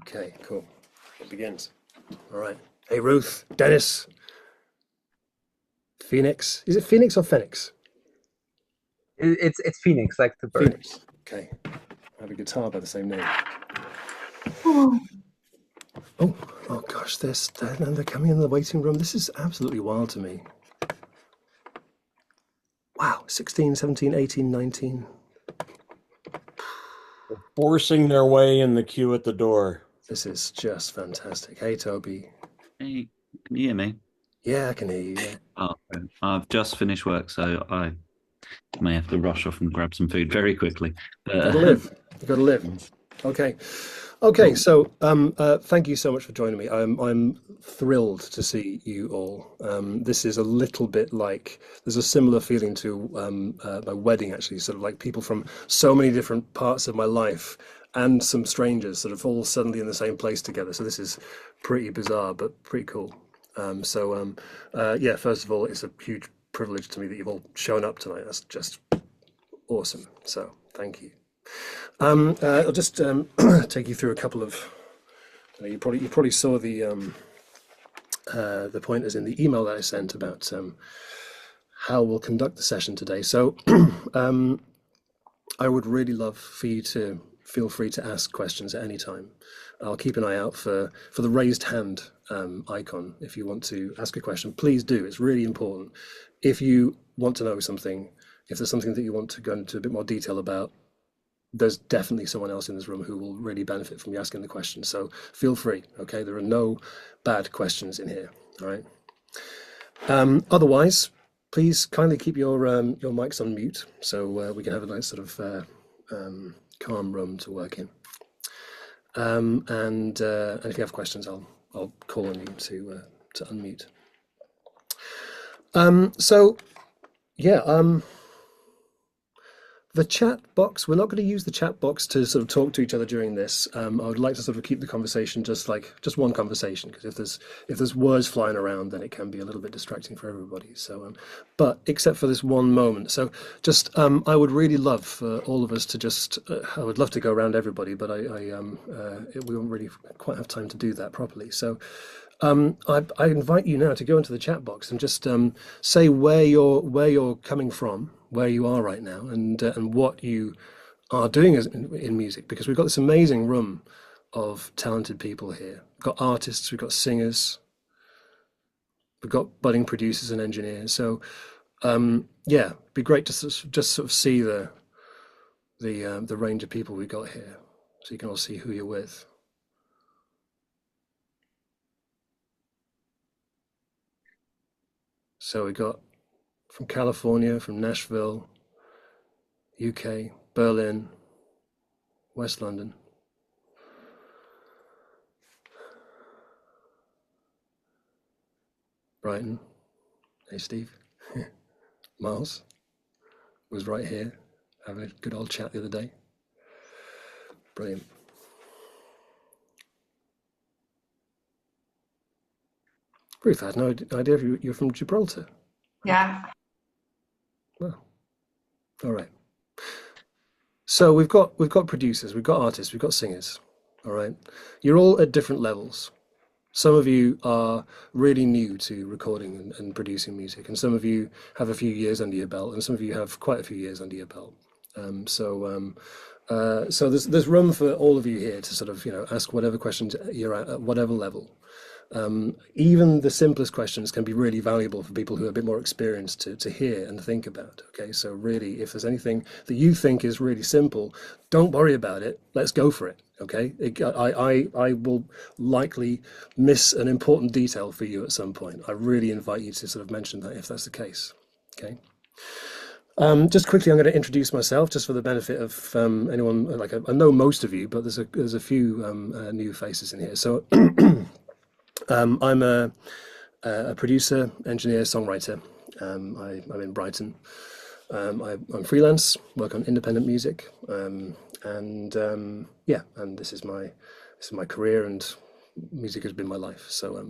Okay, cool. It begins. All right. Hey, Ruth, Dennis, Phoenix. Is it Phoenix or Phoenix? It's Phoenix, like the bird. Phoenix. Okay. I have a guitar by the same name. Oh, Oh, oh gosh, they're coming in the waiting room. This is absolutely wild to me. Wow, 16, 17, 18, 19. Forcing their way in the queue at the door. This is just fantastic. Hey, Toby. Hey, can you hear me? Yeah, I can hear you. Yeah. Oh, I've just finished work, so I may have to rush off and grab some food very quickly. Gotta live. You gotta live. Okay. Okay, so thank you so much for joining me. I'm thrilled to see you all. This is a little bit like there's a similar feeling to my wedding, actually, sort of like people from so many different parts of my life and some strangers sort of all suddenly in the same place together. So this is pretty bizarre, but pretty cool. Yeah, first of all, it's a huge privilege to me that you've all shown up tonight. That's just awesome. So thank you. I'll just take you through a couple of. You probably saw the pointers in the email that I sent about how we'll conduct the session today. So I would really love for you to feel free to ask questions at any time. I'll keep an eye out for the raised hand icon. If you want to ask a question, please do. It's really important. If you want to know something, if there's something that you want to go into a bit more detail about, there's definitely someone else in this room who will really benefit from you asking the question. So feel free, okay? There are no bad questions in here, all right? Otherwise, please kindly keep your mics on mute so we can have a nice sort of calm room to work in. And if you have questions, I'll call on you to unmute. So yeah. The chat box, we're not going to use the chat box to sort of talk to each other during this. I would like to sort of keep the conversation just one conversation, because if there's words flying around, then it can be a little bit distracting for everybody. So, but except for this one moment. So just, I would really love for all of us to just, I would love to go around everybody, but we won't really quite have time to do that properly. So I invite you now to go into the chat box and just say where you're coming from, where you are right now, and what you are doing in music, because we've got this amazing room of talented people here. We've got artists, we've got singers, we've got budding producers and engineers. So yeah, it'd be great to just sort of see the range of people we've got here, so you can all see who you're with. So we got from California, from Nashville, UK, Berlin, West London. Brighton. Hey, Steve. Miles was right here, having a good old chat the other day. Brilliant. Ruth, I had no idea if you're from Gibraltar. yeah. Well, all right. So we've got producers, we've got artists, we've got singers. All right. You're all at different levels. Some of you are really new to recording and producing music, and some of you have a few years under your belt, and some of you have quite a few years under your belt. So there's room for all of you here to sort of ask whatever questions you're at whatever level. Even the simplest questions can be really valuable for people who are a bit more experienced to hear and think about. Okay, so really, if there's anything that you think is really simple, don't worry about it. Let's go for it. Okay, I will likely miss an important detail for you at some point. I really invite you to sort of mention that if that's the case. Okay. Just quickly, I'm going to introduce myself just for the benefit of anyone. Like I know most of you, but there's a few new faces in here. So I'm a producer, engineer, songwriter. I'm in Brighton. I'm freelance, work on independent music, yeah, and this is my career, and music has been my life. So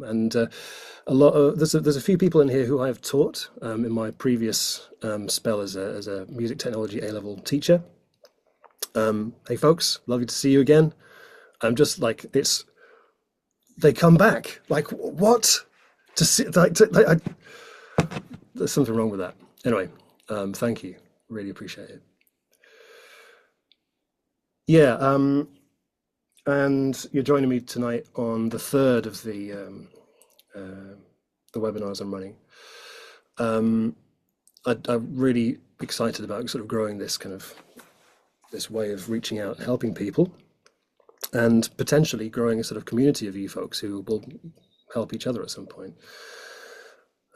there's a few people in here who I have taught in my previous spell as a music technology A-level teacher. Hey folks, lovely to see you again. I'm just like they come back. Like what? To see there's something wrong with that. Anyway, thank you. Really appreciate it. Yeah, and you're joining me tonight on the third of the webinars I'm running. I'm really excited about sort of growing this way of reaching out and helping people, and potentially growing a sort of community of you folks who will help each other at some point.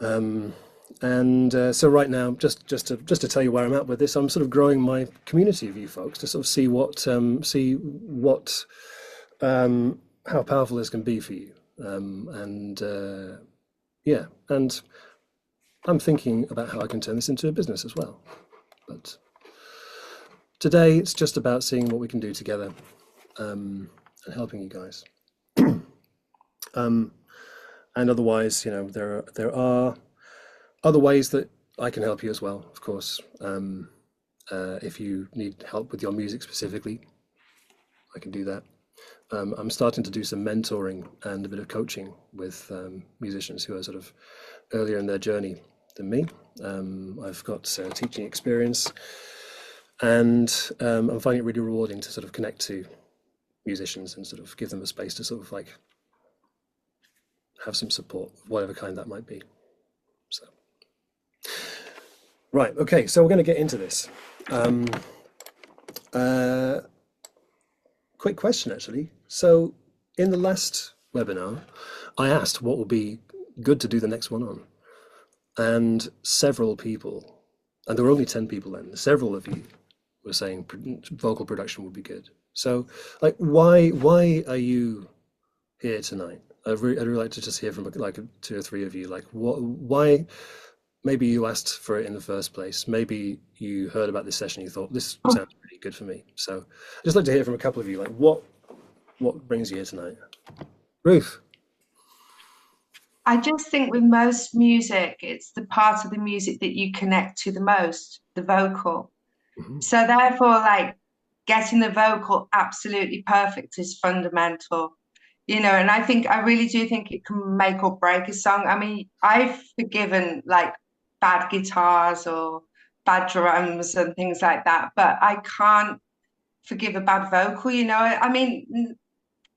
So right now, just to tell you where I'm at with this, I'm sort of growing my community of you folks to sort of see what how powerful this can be for you. Yeah, and I'm thinking about how I can turn this into a business as well. But today it's just about seeing what we can do together, and helping you guys. And otherwise, there are other ways that I can help you as well, of course. If you need help with your music specifically, I can do that. I'm starting to do some mentoring and a bit of coaching with musicians who are sort of earlier in their journey than me. I've got teaching experience, and I'm finding it really rewarding to sort of connect to musicians and sort of give them a space to sort of like have some support, whatever kind that might be. So, right, okay, so we're going to get into this. Quick question, actually. So, in the last webinar, I asked what would be good to do the next one on, and several people, and there were only 10 people then, several of you were saying vocal production would be good. So, like, why are you here tonight? I'd really like to just hear from like 2 or 3 of you. Like, why? Maybe you asked for it in the first place. Maybe you heard about this session. You thought this sounds really good for me. So, I'd just like to hear from a couple of you. Like, what brings you here tonight? Ruth. I just think with most music, it's the part of the music that you connect to the most, the vocal. Mhm. So therefore, like getting the vocal absolutely perfect is fundamental, and I really do think it can make or break a song. I mean, I've forgiven like bad guitars or bad drums and things like that, but I can't forgive a bad vocal, I mean,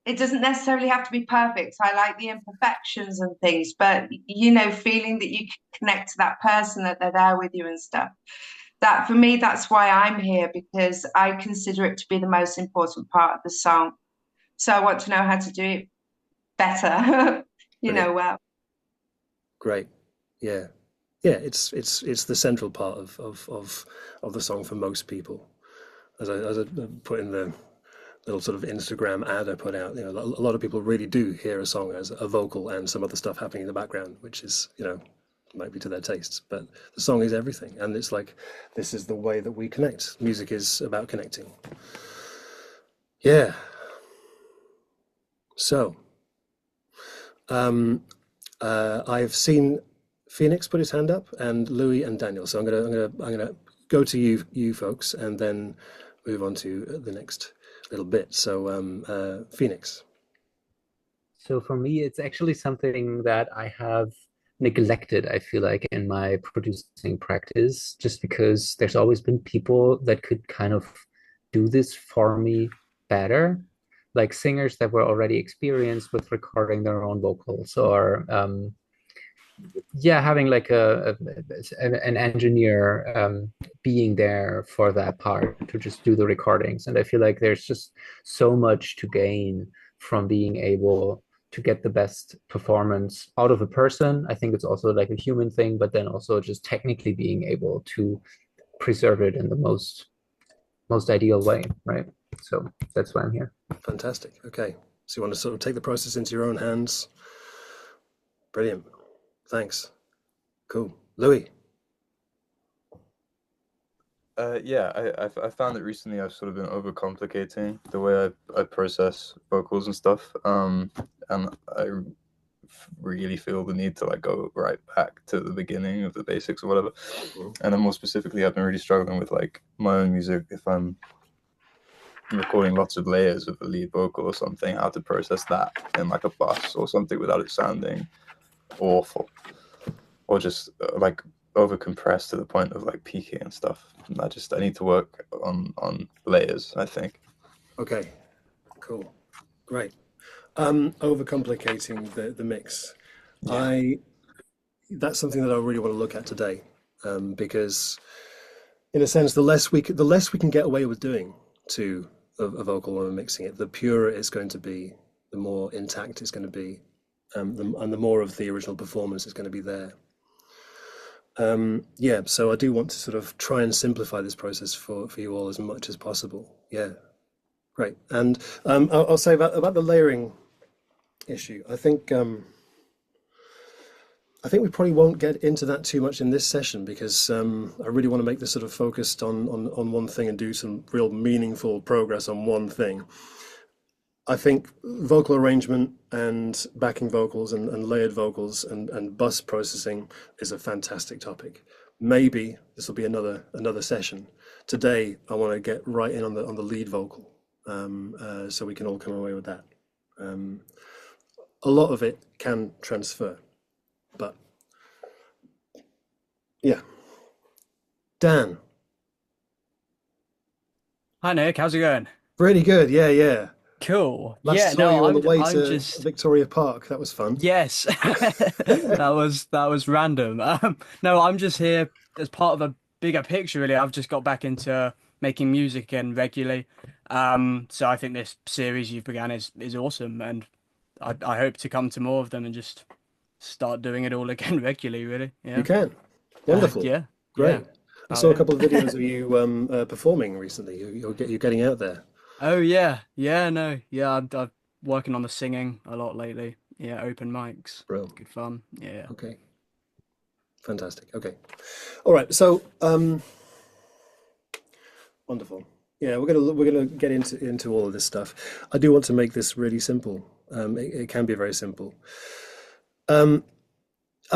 it doesn't necessarily have to be perfect. I like the imperfections and things, but feeling that you can connect to that person, that they're there with you and stuff. That for me, that's why I'm here, because I consider it to be the most important part of the song. So I want to know how to do it better, Brilliant. well. Great. Yeah. Yeah, it's the central part of the song for most people. As I put in the little sort of Instagram ad I put out, a lot of people really do hear a song as a vocal and some other stuff happening in the background, which is, might be to their tastes, but the song is everything. And it's like, this is the way that we connect. Music is about connecting. Yeah. So, I've seen Phoenix put his hand up, and Louis and Daniel. So I'm gonna go to you folks, and then move on to the next little bit. So, Phoenix. So for me, it's actually something that I have neglected, I feel like, in my producing practice, just because there's always been people that could kind of do this for me better, like singers that were already experienced with recording their own vocals, or having like an engineer being there for that part to just do the recordings. And I feel like there's just so much to gain from being able to get the best performance out of a person. I think it's also like a human thing, but then also just technically being able to preserve it in the most ideal way, right? So that's why I'm here. Fantastic. Okay. So you want to sort of take the process into your own hands. Brilliant. Thanks. Cool. Louis. I found that recently I've sort of been overcomplicating the way I process vocals and stuff. And I really feel the need to like go right back to the beginning of the basics or whatever. And then more specifically, I've been really struggling with like my own music. If I'm recording lots of layers of a lead vocal or something, how to process that in like a bus or something without it sounding awful, or just like over compressed to the point of like peaking and stuff. I need to work on layers, I think. Okay, cool, great. Overcomplicating the mix. That's something that I really want to look at today, because in a sense, the less we can get away with doing to a vocal when we're mixing it, the purer it's going to be, the more intact it's going to be, and the more of the original performance is going to be there. Yeah, so I do want to sort of try and simplify this process for you all as much as possible. Yeah, great. And I'll say about the layering issue. I think we probably won't get into that too much in this session, because I really want to make this sort of focused on one thing and do some real meaningful progress on one thing. I think vocal arrangement and backing vocals and layered vocals and bus processing is a fantastic topic. Maybe this will be another session. Today, I want to get right in on the lead vocal, so we can all come away with that. A lot of it can transfer, but yeah. Dan. Hi Nick, how's it going? Pretty good, yeah. Cool. Last Yeah, saw you no, on the way I'm to just Victoria Park. That was fun. yes. That was random. No, I'm just here as part of a bigger picture, really. I've just got back into making music again regularly. So I think this series you've begun is awesome, and I hope to come to more of them and just start doing it all again regularly, really. Yeah. You can. Wonderful. Yeah. Great. Yeah. I saw a couple of videos of you performing recently. You're getting out there. Oh yeah. I'm working on the singing a lot lately. Yeah, open mics. Bro. Good fun. Yeah. Okay. Fantastic. Okay. All right. So, wonderful. Yeah, we're gonna get into all of this stuff. I do want to make this really simple. It can be very simple.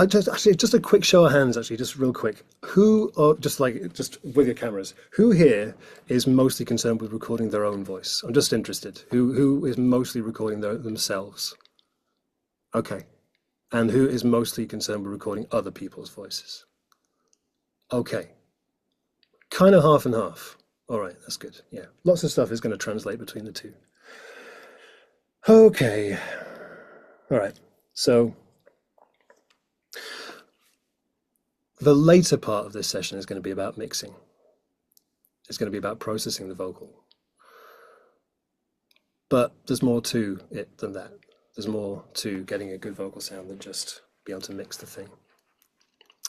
Just a quick show of hands, actually, just real quick. Who, or just with your cameras, who here is mostly concerned with recording their own voice? I'm just interested. Who is mostly recording themselves? Okay. And who is mostly concerned with recording other people's voices? Okay. Kind of half and half. All right, that's good. Yeah. Lots of stuff is going to translate between the two. Okay. All right. So the later part of this session is going to be about mixing. It's going to be about processing the vocal. But there's more to it than that. There's more to getting a good vocal sound than just be able to mix the thing.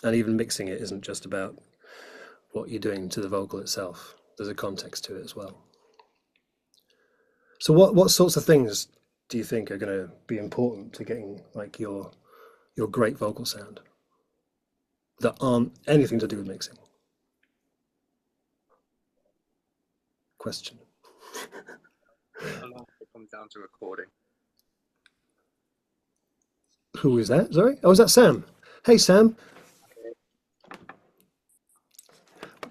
And even mixing it isn't just about what you're doing to the vocal itself. There's a context to it as well. So what sorts of things do you think are going to be important to getting like your great vocal sound that aren't anything to do with mixing? Question. A lot of it comes down to recording. Who is that? Sorry? Oh, is that Sam? Hey, Sam.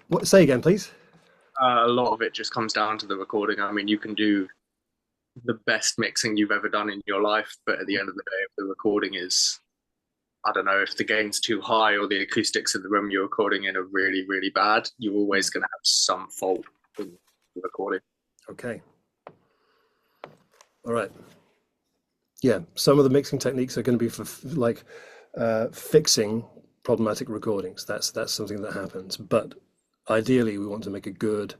What? Say again, please. A lot of it just comes down to the recording. I mean, you can do the best mixing you've ever done in your life, but at the end of the day, if the recording is, I don't know, if the gain's too high or the acoustics in the room you're recording in are really, really bad, you're always going to have some fault in the recording. Okay. All right. Yeah, some of the mixing techniques are going to be for like fixing problematic recordings. That's something that happens. But ideally, we want to make a good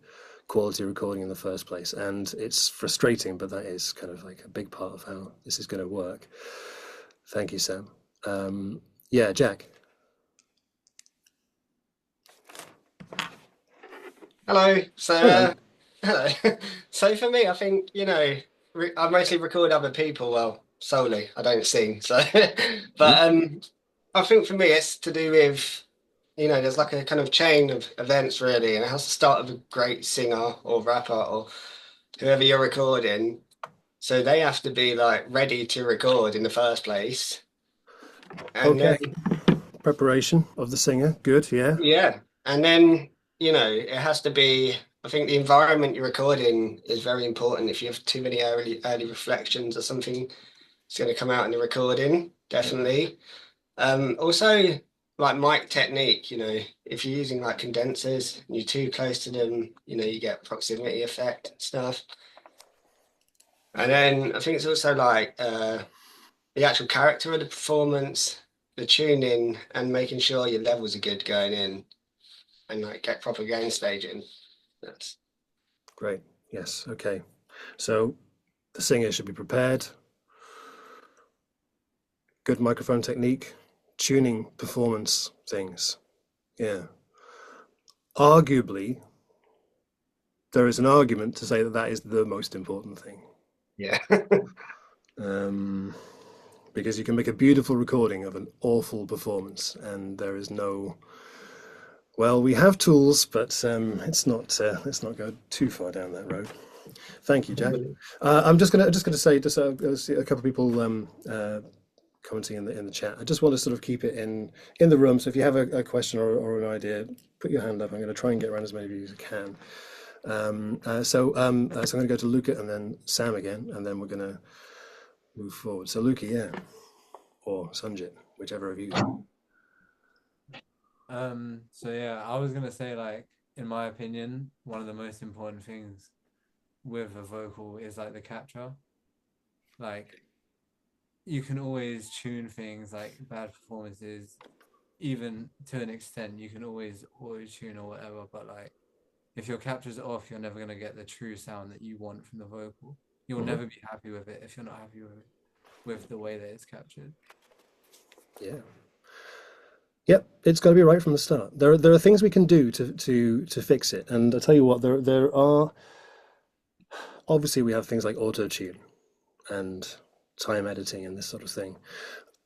quality recording in the first place. And it's frustrating, but that is kind of like a big part of how this is going to work. Thank you, Sam. Yeah, Jack. Hello. So, Hello. hello. So for me, I think, I mostly record other people, well, solely. I don't sing. So, but I think for me, it's to do with, there's like a kind of chain of events really, and it has to start with a great singer or rapper or whoever you're recording. So they have to be like ready to record in the first place. And Okay. Preparation of the singer. Good. Yeah. yeah. And then, it has to be I think the environment you're recording is very important. If you have too many early reflections or something, it's going to come out in the recording, definitely. Also, like mic technique, if you're using like condensers and you're too close to them, you get proximity effect and stuff. And then I think it's also like the actual character of the performance, the tuning, and making sure your levels are good going in, and like get proper gain staging. That's Great. Yes. Okay. So the singer should be prepared. Good microphone technique, tuning, performance things. Yeah. Arguably, there is an argument to say that that is the most important thing. yeah. Because you can make a beautiful recording of an awful performance, and there is no. Well, we have tools, but let's not go too far down that road. Thank you, Jack. I'm just gonna say I see a couple of people commenting in the chat. I just want to sort of keep it in the room. So if you have a question or an idea, put your hand up. I'm going to try and get around as many of you as I can. So I'm going to go to Luca and then Sam again, and then we're going to move forward. So Luca, yeah, or Sanjit, whichever of you. So yeah, I was gonna say, like, in my opinion, one of the most important things with a vocal is like the capture. Like, you can always tune things, like bad performances, even to an extent, you can always auto-tune or whatever, but like if your capture's off, you're never gonna get the true sound that you want from the vocal. You'll never be happy with it if you're not happy with the way that it's captured. Yeah. Yep, it's got to be right from the start. There are things we can do to fix it, and I tell you what, there are. Obviously, we have things like auto-tune and time editing and this sort of thing,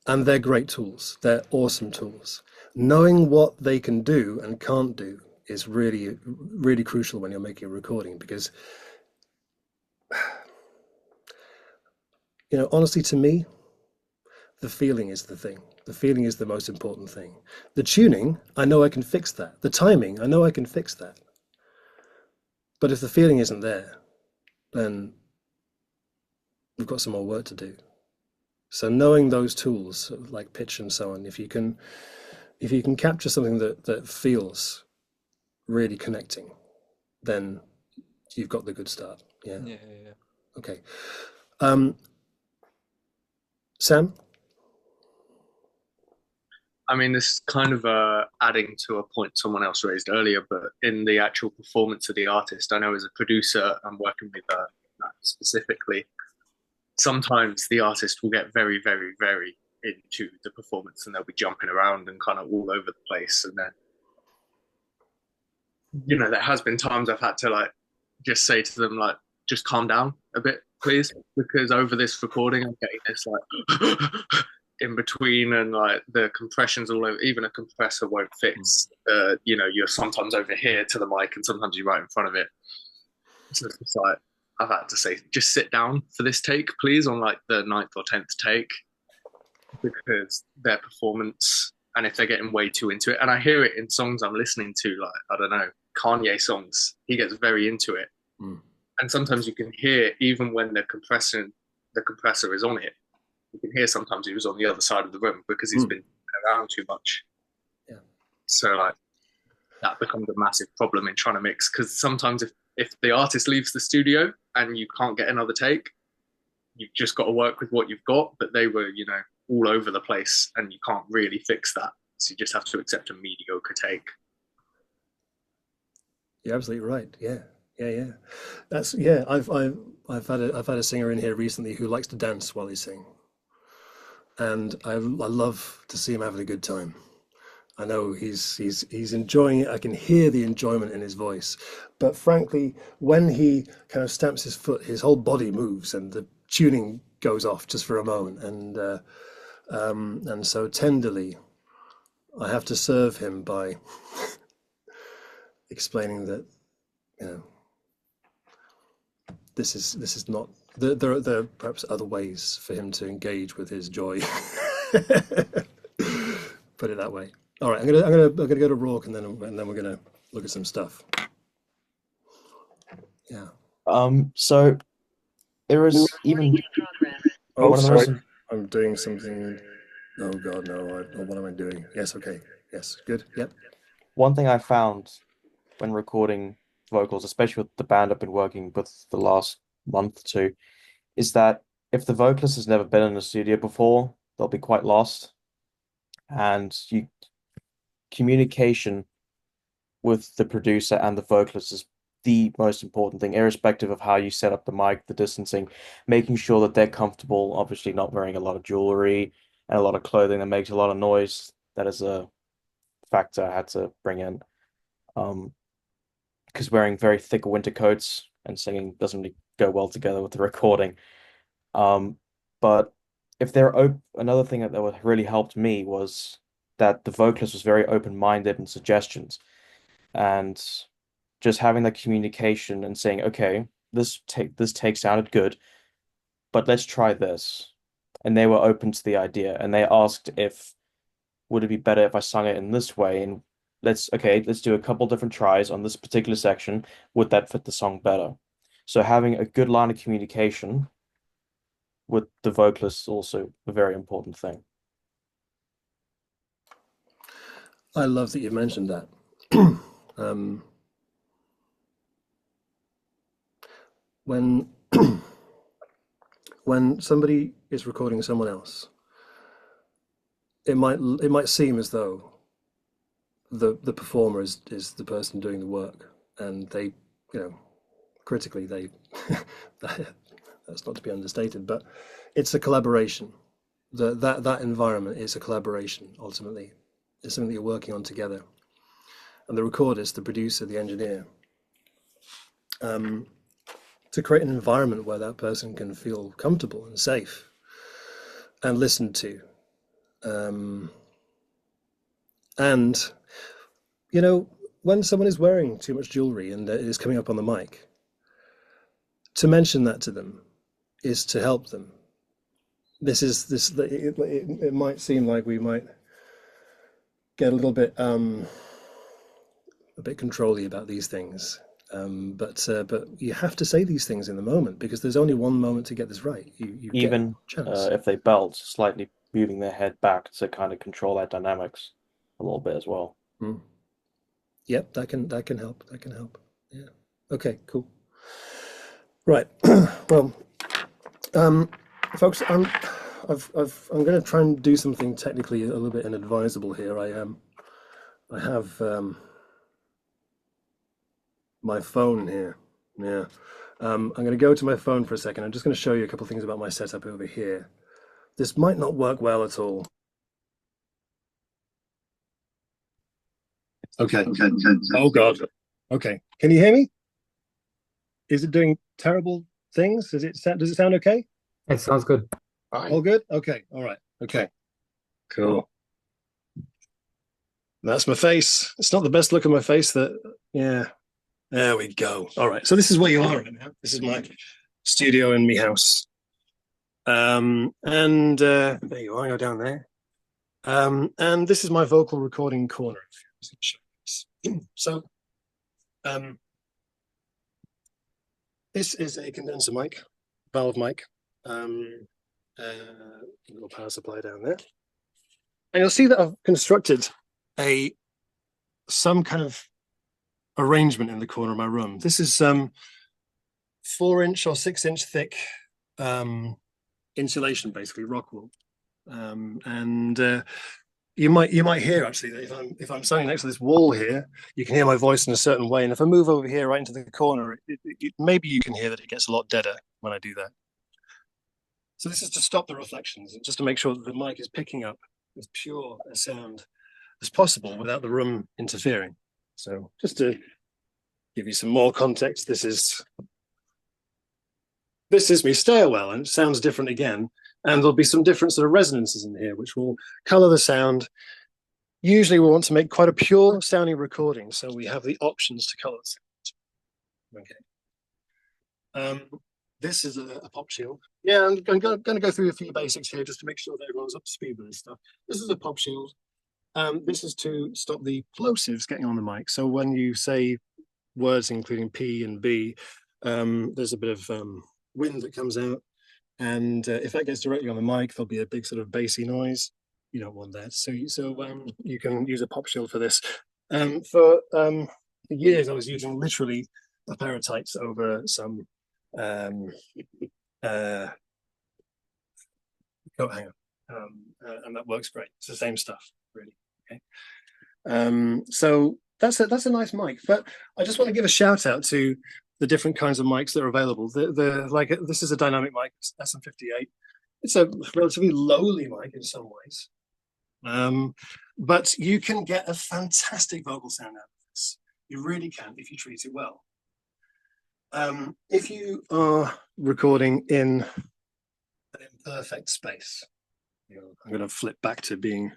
and they're great tools. They're awesome tools. Knowing what they can do and can't do is really, really crucial when you're making a recording, because, honestly, to me, the feeling is the thing. The feeling is the most important thing. The tuning, I know I can fix that. The timing, I know I can fix that. But if the feeling isn't there, then we've got some more work to do. So knowing those tools like pitch and so on, if you can capture something that feels really connecting, then you've got the good start. Yeah. Okay. Sam? I mean, this is kind of adding to a point someone else raised earlier, but in the actual performance of the artist, I know as a producer, I'm working with that specifically. Sometimes the artist will get very, very, very into the performance, and they'll be jumping around and kind of all over the place. And then, there has been times I've had to like just say to them, like, just calm down a bit, please, because over this recording, I'm getting this like in between, and like the compression's all over. Even a compressor won't fix. You're sometimes over here to the mic, and sometimes you're right in front of it. So it's just like I've had to say, just sit down for this take, please, on like the 9th or 10th take, because their performance, and if they're getting way too into it, and I hear it in songs I'm listening to, like, I don't know, Kanye songs, he gets very into it. And sometimes you can hear, even when the compressor is on it, you can hear sometimes he was on the other side of the room because he's been around too much. Yeah. So like that becomes a massive problem in trying to mix, because sometimes if the artist leaves the studio and you can't get another take, you've just got to work with what you've got, but they were, all over the place, and you can't really fix that. So you just have to accept a mediocre take. You're absolutely right. Yeah. That's I've had a singer in here recently who likes to dance while he sings, and I love to see him having a good time. I know he's enjoying it. I can hear the enjoyment in his voice. But frankly, when he kind of stamps his foot, his whole body moves, and the tuning goes off just for a moment. And so tenderly, I have to serve him by explaining that, this is not. There are perhaps other ways for him to engage with his joy. Put it that way. All right, I'm gonna go to Rourke, and then we're gonna look at some stuff. Yeah. So there is even Oh, one of the sorry. most I'm doing something. Oh God, no. What am I doing? Yes, okay. Yes, good. Yep. one thing I found when recording vocals, especially with the band I've been working with the last month or two, is that if the vocalist has never been in a studio before, they'll be quite lost. And communication with the producer and the vocalist is the most important thing, irrespective of how you set up the mic, the distancing, making sure that they're comfortable, obviously not wearing a lot of jewelry and a lot of clothing that makes a lot of noise. That is a factor I had to bring in. Because wearing very thick winter coats and singing doesn't really go well together with the recording. But if they're another thing that really helped me was that the vocalist was very open-minded in suggestions, and just having that communication and saying, okay, this take sounded good, but let's try this. And they were open to the idea, and they asked if would it be better if I sung it in this way, and let's do a couple different tries on this particular section. Would that fit the song better? So having a good line of communication with the vocalist is also a very important thing. I love that you mentioned that. When when somebody is recording someone else, it might seem as though the performer is the person doing the work, and they, critically they that's not to be understated, but it's a collaboration. That environment is a collaboration. Ultimately, it's something that you're working on together, and the recordist, the producer, the engineer, to create an environment where that person can feel comfortable and safe and listened to. And, when someone is wearing too much jewelry and it is coming up on the mic, to mention that to them is to help them. It might seem like we might get a little bit controlly about these things. But you have to say these things in the moment, because there's only one moment to get this right. You get Even a chance. if they belt, slightly moving their head back to kind of control that dynamics a little bit as well. Yep, that can help. That can help. Yeah. Okay, cool. Right. Well, folks, I'm going to try and do something technically a little bit inadvisable here. I have my phone here. Yeah. I'm going to go to my phone for a second. I'm just going to show you a couple of things about my setup over here. This might not work well at all. Okay. Oh God. Okay. Can you hear me? Is it doing terrible things? Does it sound okay? It sounds good. All good? Okay. All right. Okay. Cool. That's my face. It's not the best look of my face. Yeah. There we go. All right. So this is where you are right now. This is my studio in my house. And there you are. Go down there. And this is my vocal recording corner. So, this is a condenser mic, valve mic. Little power supply down there, and you'll see that I've constructed some kind of arrangement in the corner of my room. This is 4-inch or 6-inch thick insulation, basically rock wool, and you might hear actually that if I'm standing next to this wall here, you can hear my voice in a certain way, and if I move over here right into the corner, maybe you can hear that it gets a lot deader when I do that. So this is to stop the reflections and just to make sure that the mic is picking up as pure a sound as possible without the room interfering. So just to give you some more context, this is my stairwell, and it sounds different again. And there'll be some different sort of resonances in here, which will color the sound. Usually we want to make quite a pure sounding recording, so we have the options to color the sound. Okay. This is a pop shield. Yeah, I'm going to go through a few basics here just to make sure that everyone's up to speed with this stuff. This is a pop shield. This is to stop the plosives getting on the mic. So when you say words including P and B, there's a bit of wind that comes out, and if that gets directly on the mic, there'll be a big sort of bassy noise. You don't want that, so you can use a pop shield for this. For years, I was using literally a pair of tights over some coat hanger, and that works great. It's the same stuff, really. Okay, so that's a nice mic. But I just want to give a shout out to the different kinds of mics that are available. This is a dynamic mic, SM58. It's a relatively lowly mic in some ways, but you can get a fantastic vocal sound out of this. You really can if you treat it well. If you are recording in an imperfect space, I'm going to flip back to being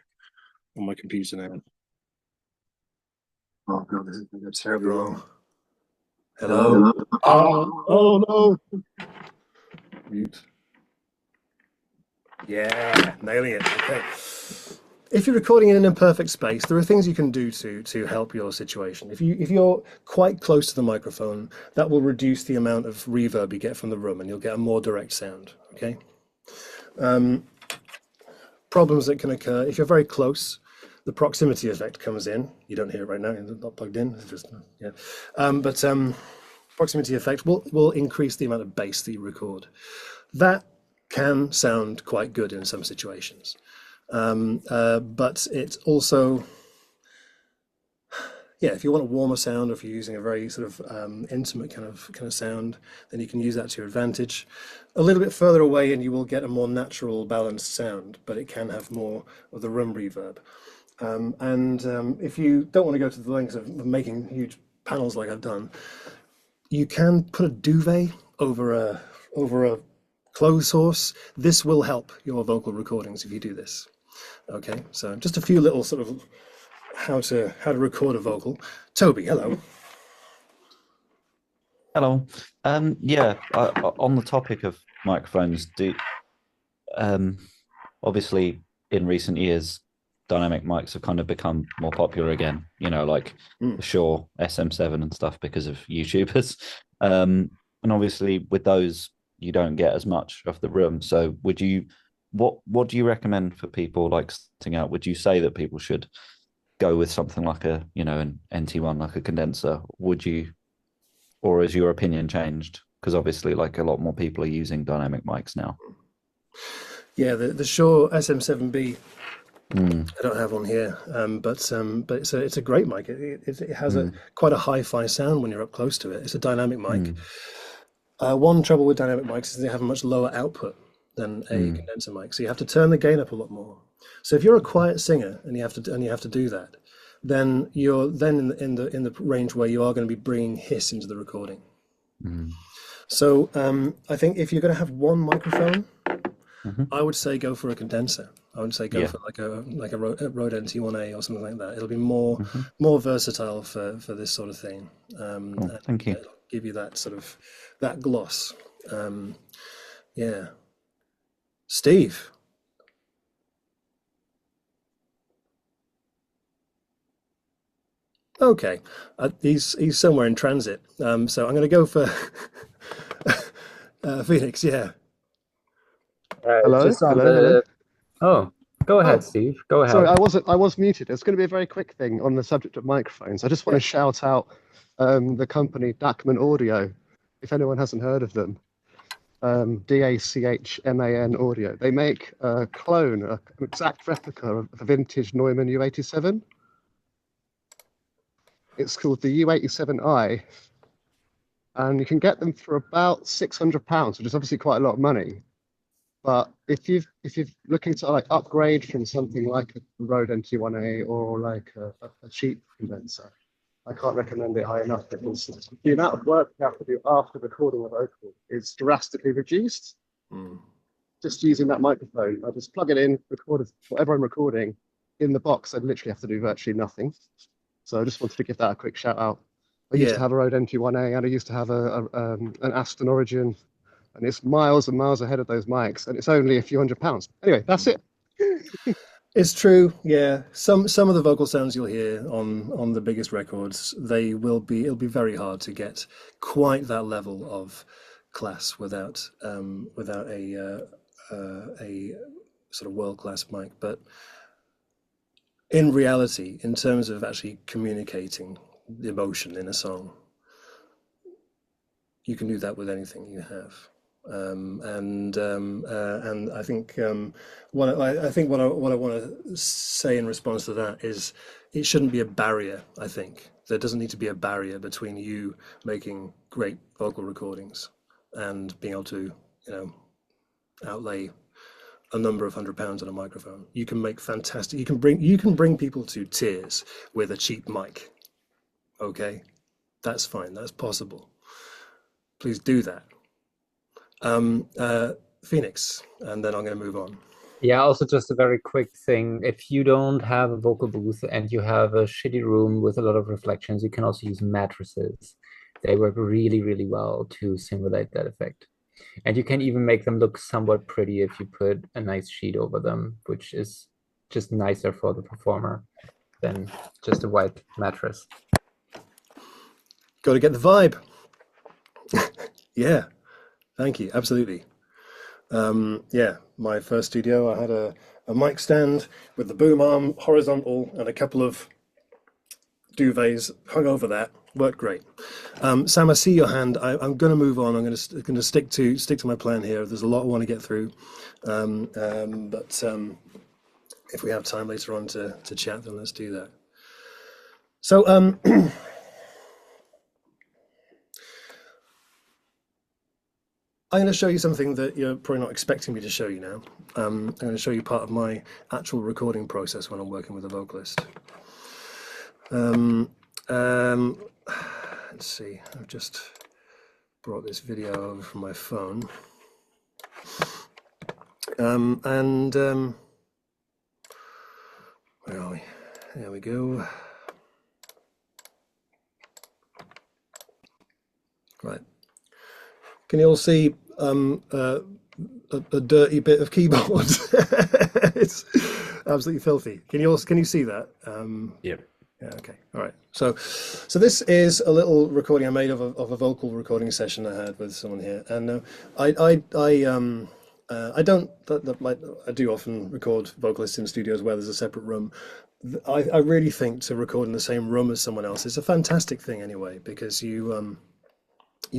on my computer now. Oh god, this is going to go terribly wrong. Hello? Oh no! Mute. Yeah, nailing it. Okay. If you're recording in an imperfect space, there are things you can do to help your situation. If you're quite close to the microphone, that will reduce the amount of reverb you get from the room, and you'll get a more direct sound. Okay. Problems that can occur if you're very close, the proximity effect comes in. You don't hear it right now; it's not plugged in. It's just proximity effect will increase the amount of bass that you record. That can sound quite good in some situations. But it's also, if you want a warmer sound, or if you're using a very sort of intimate kind of sound, then you can use that to your advantage. A little bit further away and you will get a more natural, balanced sound, but it can have more of the room reverb. If you don't want to go to the lengths of making huge panels like I've done, you can put a duvet over a clothes horse. This will help your vocal recordings if you do this. Okay, so just a few little sort of how to record a vocal. Toby, hello. Hello. On the topic of microphones, obviously in recent years, dynamic mics have kind of become more popular again. Like the Shure SM7 and stuff because of YouTubers. And obviously with those, you don't get as much of the room. So what do you recommend for people like starting out? Would you say that people should go with something like an NT1, like a condenser? Or has your opinion changed? Because obviously like a lot more people are using dynamic mics now. Yeah, the Shure SM7B, I don't have one here, but it's a great mic. It has quite a hi-fi sound when you're up close to it. It's a dynamic mic. One trouble with dynamic mics is they have a much lower output than a condenser mic, so you have to turn the gain up a lot more. So if you're a quiet singer and you have to do that, then you're in the range where you are going to be bringing hiss into the recording. So I think if you're going to have one microphone, I would say go for a condenser. I would say go for like a Rode NT1A or something like that. It'll be more versatile for this sort of thing. Cool. Thank you. It'll give you that sort of that gloss. Steve. Okay, he's somewhere in transit. So I'm going to go for Phoenix. Yeah. Hello? Hello. Oh, go ahead, Steve. Go ahead. Sorry, I was muted. It's going to be a very quick thing on the subject of microphones. I just want to shout out the company Dachman Audio, if anyone hasn't heard of them. DACHMAN Audio. They make a clone, an exact replica of a vintage Neumann U87. It's called the U87i, and you can get them for about £600, which is obviously quite a lot of money. But if you're looking to like upgrade from something like a Rode NT1A or like a cheap condenser, I can't recommend it high enough, because the amount of work you have to do after recording a vocal is drastically reduced. Just using that microphone, I just plug it in, record whatever I'm recording in the box. I literally have to do virtually nothing. So I just wanted to give that a quick shout out. I used to have a Rode NT1A, and I used to have an Aston Origin, and it's miles and miles ahead of those mics, and it's only a few £100. Anyway, that's it. It's true, yeah. Some of the vocal sounds you'll hear on the biggest records, it'll be very hard to get quite that level of class without a sort of world-class mic. But in reality, in terms of actually communicating the emotion in a song, you can do that with anything you have. And I think what I want to say in response to that is it shouldn't be a barrier. I think there doesn't need to be a barrier between you making great vocal recordings and being able to, outlay a number of £100 on a microphone. You can make fantastic. You can bring people to tears with a cheap mic. Okay, that's fine. That's possible. Please do that. Phoenix, and then I'm going to move on. Yeah, also just a very quick thing. If you don't have a vocal booth and you have a shitty room with a lot of reflections, you can also use mattresses. They work really, really well to simulate that effect. And you can even make them look somewhat pretty if you put a nice sheet over them, which is just nicer for the performer than just a white mattress. Got to get the vibe. Yeah. Thank you. Absolutely. Yeah, my first studio, I had a mic stand with the boom arm horizontal and a couple of duvets hung over that. Worked great. Sam, I see your hand. I'm going to move on. I'm going to stick to my plan here. There's a lot I want to get through, but if we have time later on to chat, then let's do that. So. I'm going to show you something that you're probably not expecting me to show you now. I'm going to show you part of my actual recording process when I'm working with a vocalist. Let's see, I've just brought this video over from my phone. Where are we? There we go. Right. Can you all see a dirty bit of keyboard? It's absolutely filthy. Can you see that? Yeah. Yeah. Okay. All right. So this is a little recording I made of a vocal recording session I had with someone here, and I do often record vocalists in studios where there's a separate room. I really think to record in the same room as someone else is a fantastic thing anyway, because you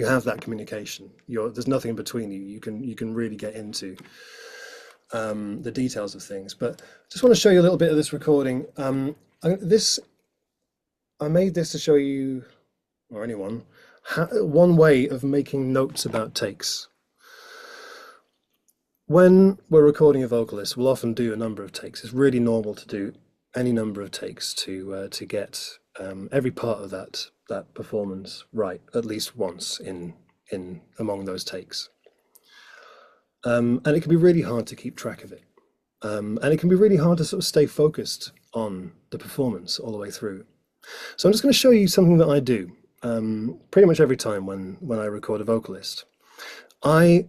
have that communication. There's nothing in between you. You can really get into the details of things. But I just want to show you a little bit of this recording. I made this to show you, or anyone, one way of making notes about takes. When we're recording a vocalist, we'll often do a number of takes. It's really normal to do any number of takes to get every part of that performance right at least once in among those takes. And it can be really hard to keep track of it. And it can be really hard to sort of stay focused on the performance all the way through. So I'm just going to show you something that I do pretty much every time when I record a vocalist. I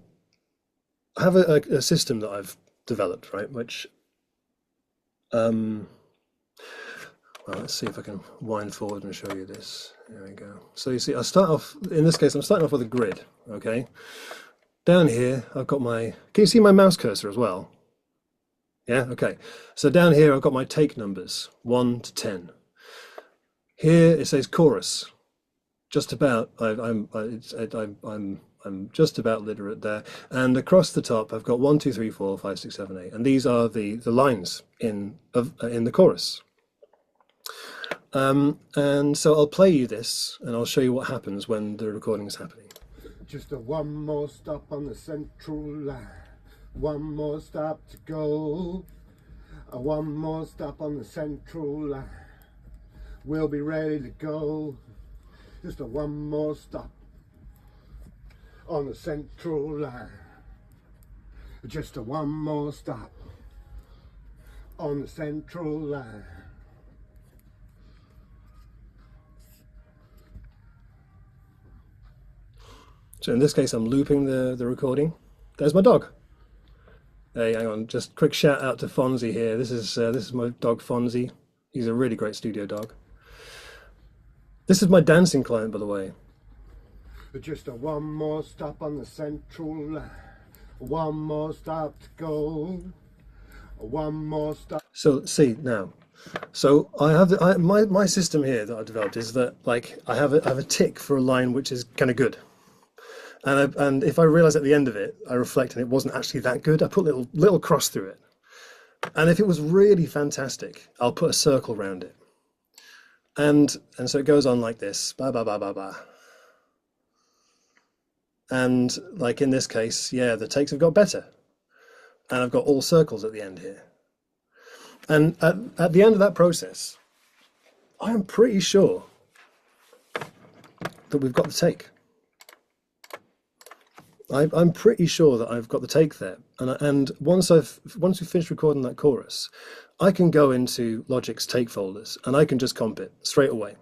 have a system that I've developed, right, which well, let's see if I can wind forward and show you this. There we go. So you see, I start off, in this case, I'm starting off with a grid, okay? Down here, I've got can you see my mouse cursor as well? Yeah, okay. So down here, I've got my take numbers, 1 to 10. Here it says chorus. Just about, I'm just about literate there. And across the top, I've got 1, 2, 3, 4, 5, 6, 7, 8. And these are the lines in the chorus. And so I'll play you this, and I'll show you what happens when the recording is happening. Just one more stop on the central line. One more stop to go. One more stop on the central line. We'll be ready to go. Just one more stop on the central line. Just one more stop on the central line. So in this case, I'm looping the recording. There's my dog. Hey, hang on. Just quick shout out to Fonzie here. This is my dog Fonzie. He's a really great studio dog. This is my dancing client, by the way. Just a one more stop on the central line. One more stop to go. One more stop. So see now. So I have my system here that I developed is that like I have a tick for a line which is kind of good. And if I realize at the end of it, I reflect and it wasn't actually that good, I put a little cross through it. And if it was really fantastic, I'll put a circle around it. And so it goes on like this, ba ba ba ba ba. And like in this case, yeah, the takes have got better. And I've got all circles at the end here. And at the end of that process, I am pretty sure that we've got the take. I'm pretty sure that I've got the take there, and once we finish recording that chorus, I can go into Logic's take folders and I can just comp it straight away,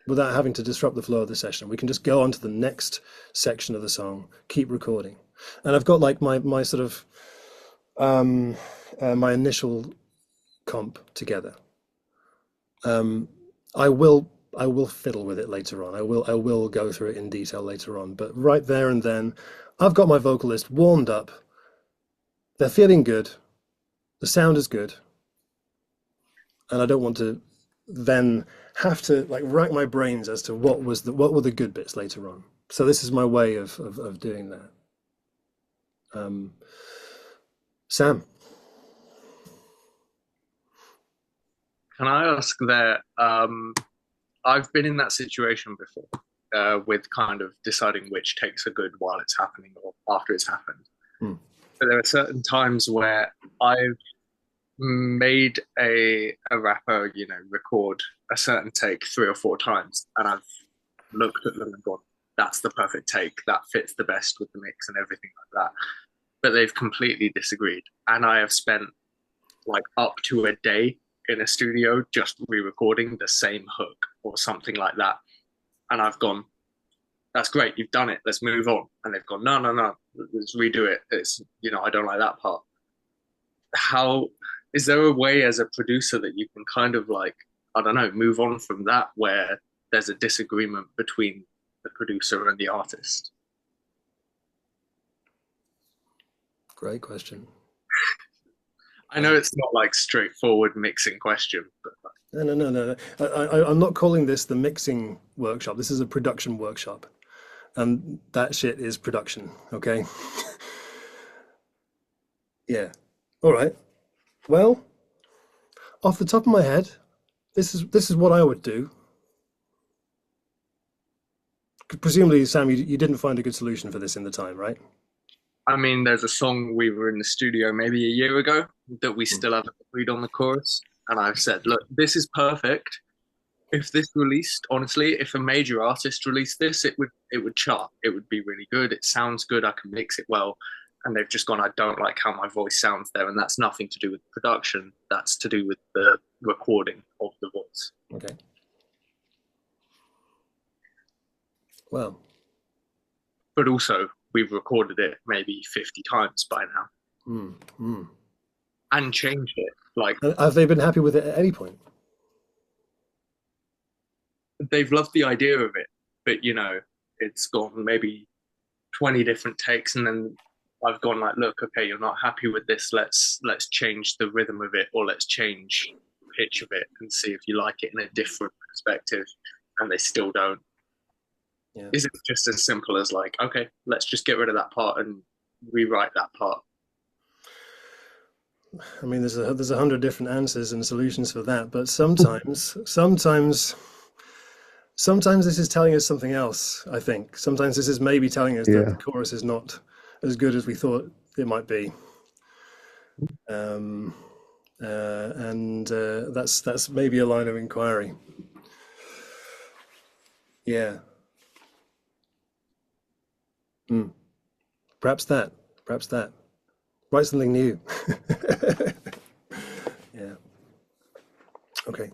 without having to disrupt the flow of the session. We can just go on to the next section of the song, keep recording, and I've got like my sort of my initial comp together. I will fiddle with it later on. I will go through it in detail later on. But right there and then, I've got my vocalist warmed up. They're feeling good. The sound is good. And I don't want to then have to like rack my brains as to what were the good bits later on. So this is my way of doing that. Sam. Can I ask there? I've been in that situation before, with kind of deciding which takes are good while it's happening or after it's happened. But there are certain times where I've made a rapper, record a certain take 3 or 4 times, and I've looked at them and gone, that's the perfect take, that fits the best with the mix and everything like that. But they've completely disagreed. And I have spent like up to a day in a studio just re-recording the same hook or something like that. And I've gone, that's great, you've done it, let's move on. And they've gone, no, let's redo it. It's, I don't like that part. How, is there a way as a producer that you can kind of like, I don't know, move on from that where there's a disagreement between the producer and the artist? Great question. I know it's not like straightforward mixing question, but No. I'm not calling this the mixing workshop. This is a production workshop, and that shit is production. Okay. Yeah. All right. Well, off the top of my head, this is what I would do. Presumably, Sam, you didn't find a good solution for this in the time, right? I mean, there's a song we were in the studio maybe a year ago that we still haven't agreed on the chorus. And I've said, look, this is perfect. If this released, honestly, if a major artist released this, it would chart. It would be really good. It sounds good. I can mix it well. And they've just gone, I don't like how my voice sounds there. And that's nothing to do with production. That's to do with the recording of the voice. Okay. Well. But also, we've recorded it maybe 50 times by now. And changed it. Like, have they been happy with it at any point? They've loved the idea of it, but it's gone maybe 20 different takes, and then I've gone like, look, okay, you're not happy with this. Let's change the rhythm of it, or let's change the pitch of it and see if you like it in a different perspective. And they still don't. Yeah. Is it just as simple as like, okay, let's just get rid of that part and rewrite that part? I mean, there's 100 different answers and solutions for that, but sometimes this is telling us something else. I think sometimes this is maybe telling us that the chorus is not as good as we thought it might be, and that's maybe a line of inquiry. Yeah. Perhaps that. Write something new. Yeah. Okay.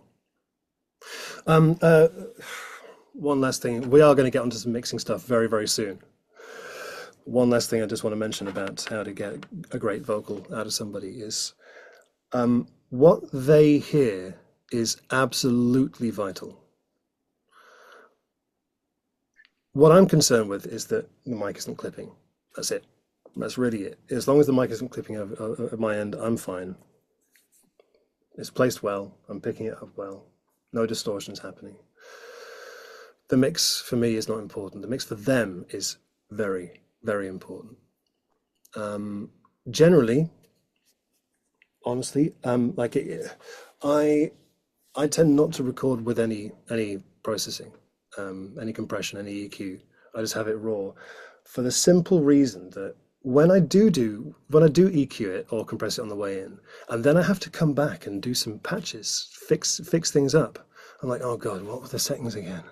One last thing. We are going to get onto some mixing stuff very, very soon. one last thing I just want to mention about how to get a great vocal out of somebody is what they hear is absolutely vital. What I'm concerned with is that the mic isn't clipping. That's it. That's really it. As long as the mic isn't clipping at my end, I'm fine. It's placed well. I'm picking it up well. No distortions happening. The mix for me is not important. The mix for them is very, very important. Generally, honestly, I tend not to record with any processing, any compression, any EQ. I just have it raw, for the simple reason that when I do EQ it or compress it on the way in, and then I have to come back and do some patches, fix things up. I'm like, oh God, what were the settings again?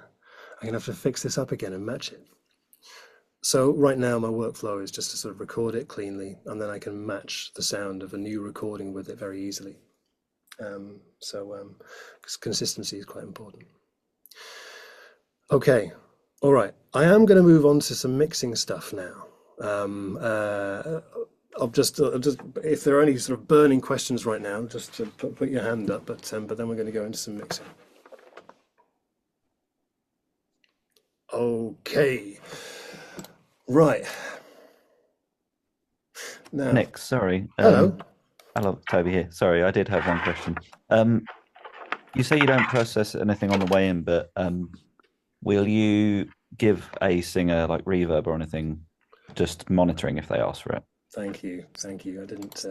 I'm gonna have to fix this up again and match it. So right now my workflow is just to sort of record it cleanly, and then I can match the sound of a new recording with it very easily. Because consistency is quite important. Okay, all right. I am going to move on to some mixing stuff now. I'll just if there are any sort of burning questions right now, just to put your hand up. But then we're going to go into some mixing. Okay. Right. Now, Nick, sorry. Hello. Hello, Toby here. Sorry, I did have one question. You say you don't process anything on the way in, but will you give a singer like reverb or anything, just monitoring if they ask for it? Thank you. I didn't.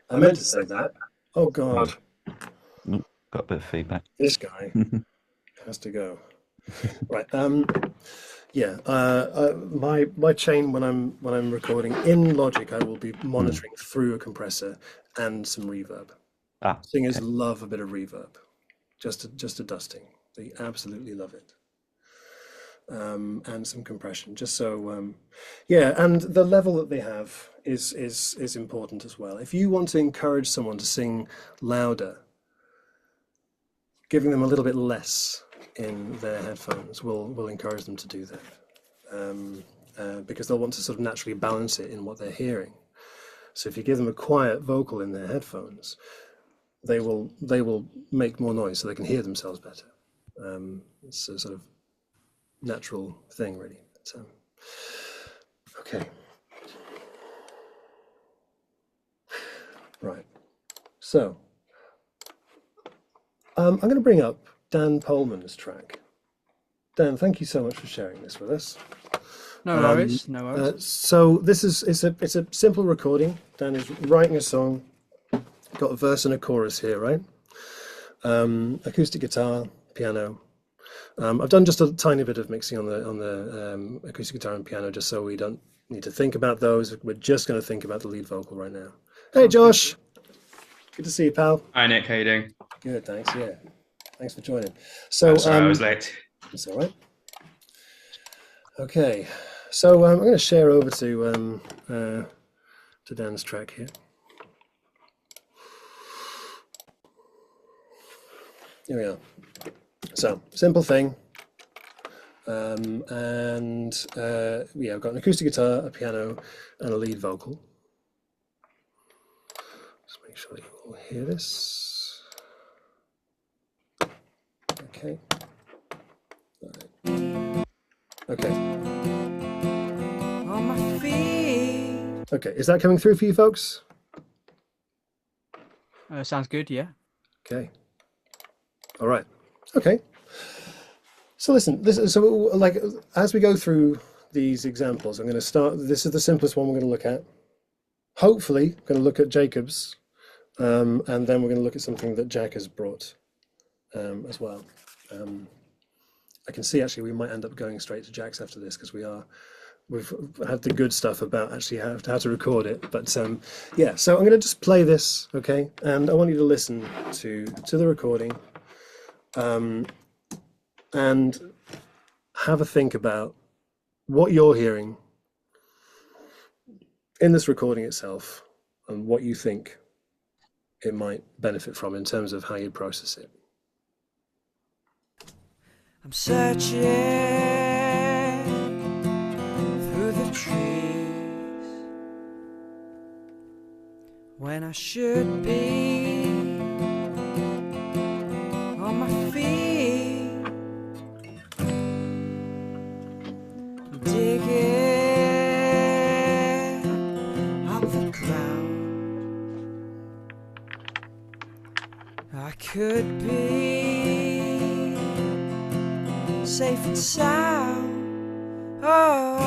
I meant to say that. Oh God. Got a bit of feedback. This guy has to go. Right. Yeah. My chain when I'm recording in Logic, I will be monitoring through a compressor and some reverb. Singers love a bit of reverb, just a dusting. They absolutely love it. And some compression, just so yeah. And the level that they have is important as well. If you want to encourage someone to sing louder, giving them a little bit less in their headphones will encourage them to do that, because they'll want to sort of naturally balance it in what they're hearing. So if you give them a quiet vocal in their headphones, they will make more noise so they can hear themselves better. It's a sort of natural thing, really. So, okay. Right. So, I'm going to bring up Dan Pohlman's track. Dan, thank you so much for sharing this with us. No worries, no worries. So this is it's a simple recording. Dan is writing a song. Got a verse and a chorus here, right? Acoustic guitar, piano. I've done just a tiny bit of mixing on the acoustic guitar and piano, just so we don't need to think about those. We're just going to think about the lead vocal right now. Hey, Josh. Good to see you, pal. Hi, Nick. How you doing? Good, thanks. Yeah, thanks for joining. So, sorry, I was late. It's all right. Okay, so I'm going to share over to Dan's track here. Here we are. So, simple thing. Yeah, I've got an acoustic guitar, a piano, and a lead vocal. Just make sure you all hear this. Okay. Okay. On my feet. Okay, is that coming through for you folks? Sounds good, yeah. Okay. All right. Okay. So listen, like as we go through these examples, I'm going to start. This is the simplest one we're going to look at. Hopefully, we're going to look at Jacob's, and then we're going to look at something that Jack has brought as well. I can see actually we might end up going straight to Jack's after this because we've had the good stuff about actually how to record it. But yeah, so I'm going to just play this, okay? And I want you to listen to the recording. And have a think about what you're hearing in this recording itself and what you think it might benefit from in terms of how you process it. I'm searching through the trees. when I should be on my feet, digging up the ground. I could be safe and sound. Oh,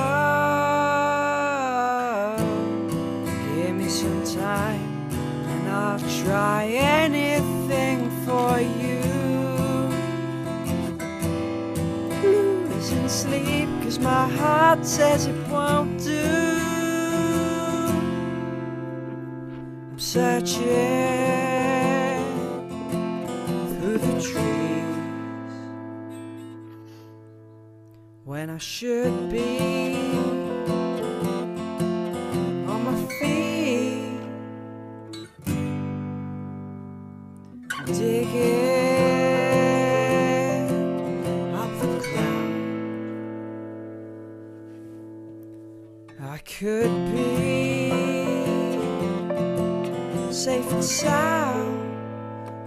give me some time and I'll try anything for you. Losing sleep 'cause my heart says it won't do. I'm searching through the trees when I should be on my feet, digging up the ground. I could be safe and sound.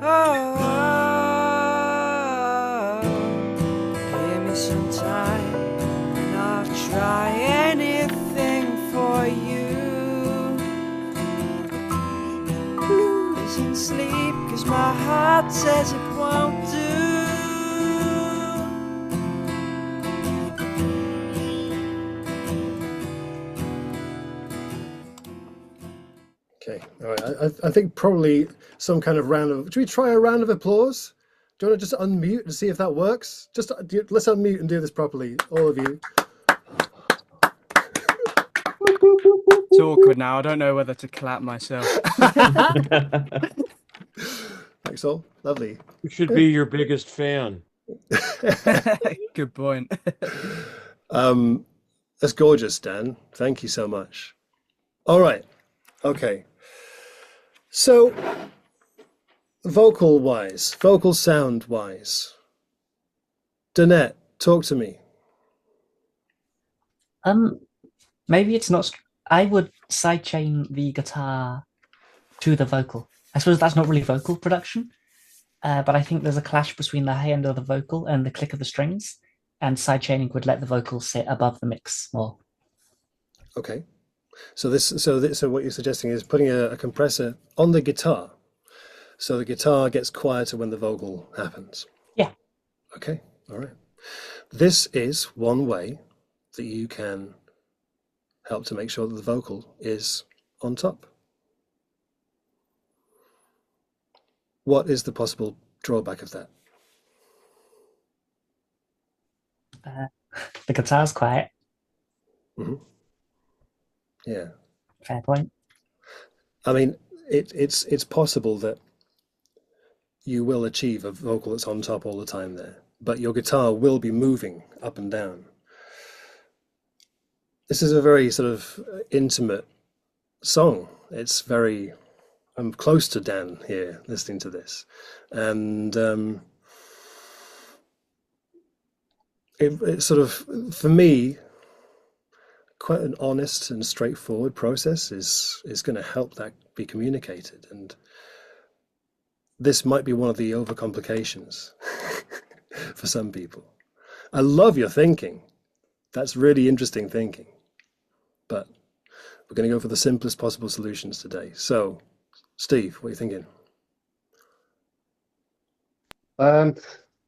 Oh, give me some time and I'll try anything for you. Losing sleep 'cause my heart says it won't do. Okay, all right. I think probably some kind of round of. Should we try a round of applause? Do you want to just unmute and see if that works? Just let's unmute and do this properly, all of you. It's awkward now. I don't know whether to clap myself. Thanks all. Lovely. We should be your biggest fan. Good point. That's gorgeous, Dan. Thank you so much. All right. Okay. So, vocal-wise, vocal sound-wise, Danette, talk to me. Maybe it's not. I would sidechain the guitar to the vocal. I suppose that's not really vocal production, but I think there's a clash between the high end of the vocal and the click of the strings, and sidechaining would let the vocal sit above the mix more. Okay. So what you're suggesting is putting a compressor on the guitar, so the guitar gets quieter when the vocal happens. Yeah. Okay. All right. This is one way that you can help to make sure that the vocal is on top. What is the possible drawback of that? The guitar's quiet. Mm-hmm. Yeah. Fair point. I mean, it's possible that you will achieve a vocal that's on top all the time there, but your guitar will be moving up and down. This is a very sort of intimate song. It's very, I'm close to Dan here listening to this, and it sort of, for me, quite an honest and straightforward process is going to help that be communicated. And this might be one of the overcomplications for some people. I love your thinking. That's really interesting thinking. But we're going to go for the simplest possible solutions today. So, Steve, what are you thinking? What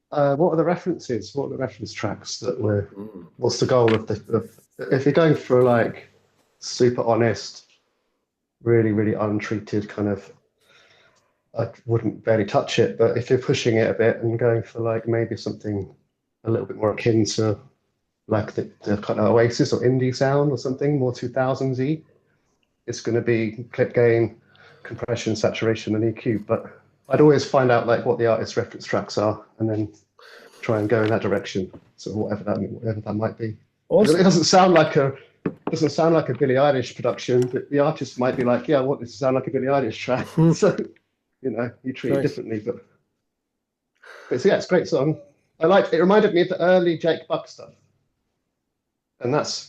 are the references? What are the reference tracks that we're? What's the goal of the? If you're going for like super honest, really, really untreated kind of, I wouldn't barely touch it. But if you're pushing it a bit and going for like maybe something a little bit more akin to like the kind of Oasis or indie sound or something more 2000s-y, it's going to be clip gain, compression, saturation, and EQ. But I'd always find out like what the artist's reference tracks are and then try and go in that direction. So whatever that might be. Awesome. It doesn't sound like a Billie Eilish production, but the artist might be like, yeah, I want this to sound like a Billie Eilish track. So, you treat it differently. But yeah, it's a great song. It reminded me of the early Jake Buck stuff. And that's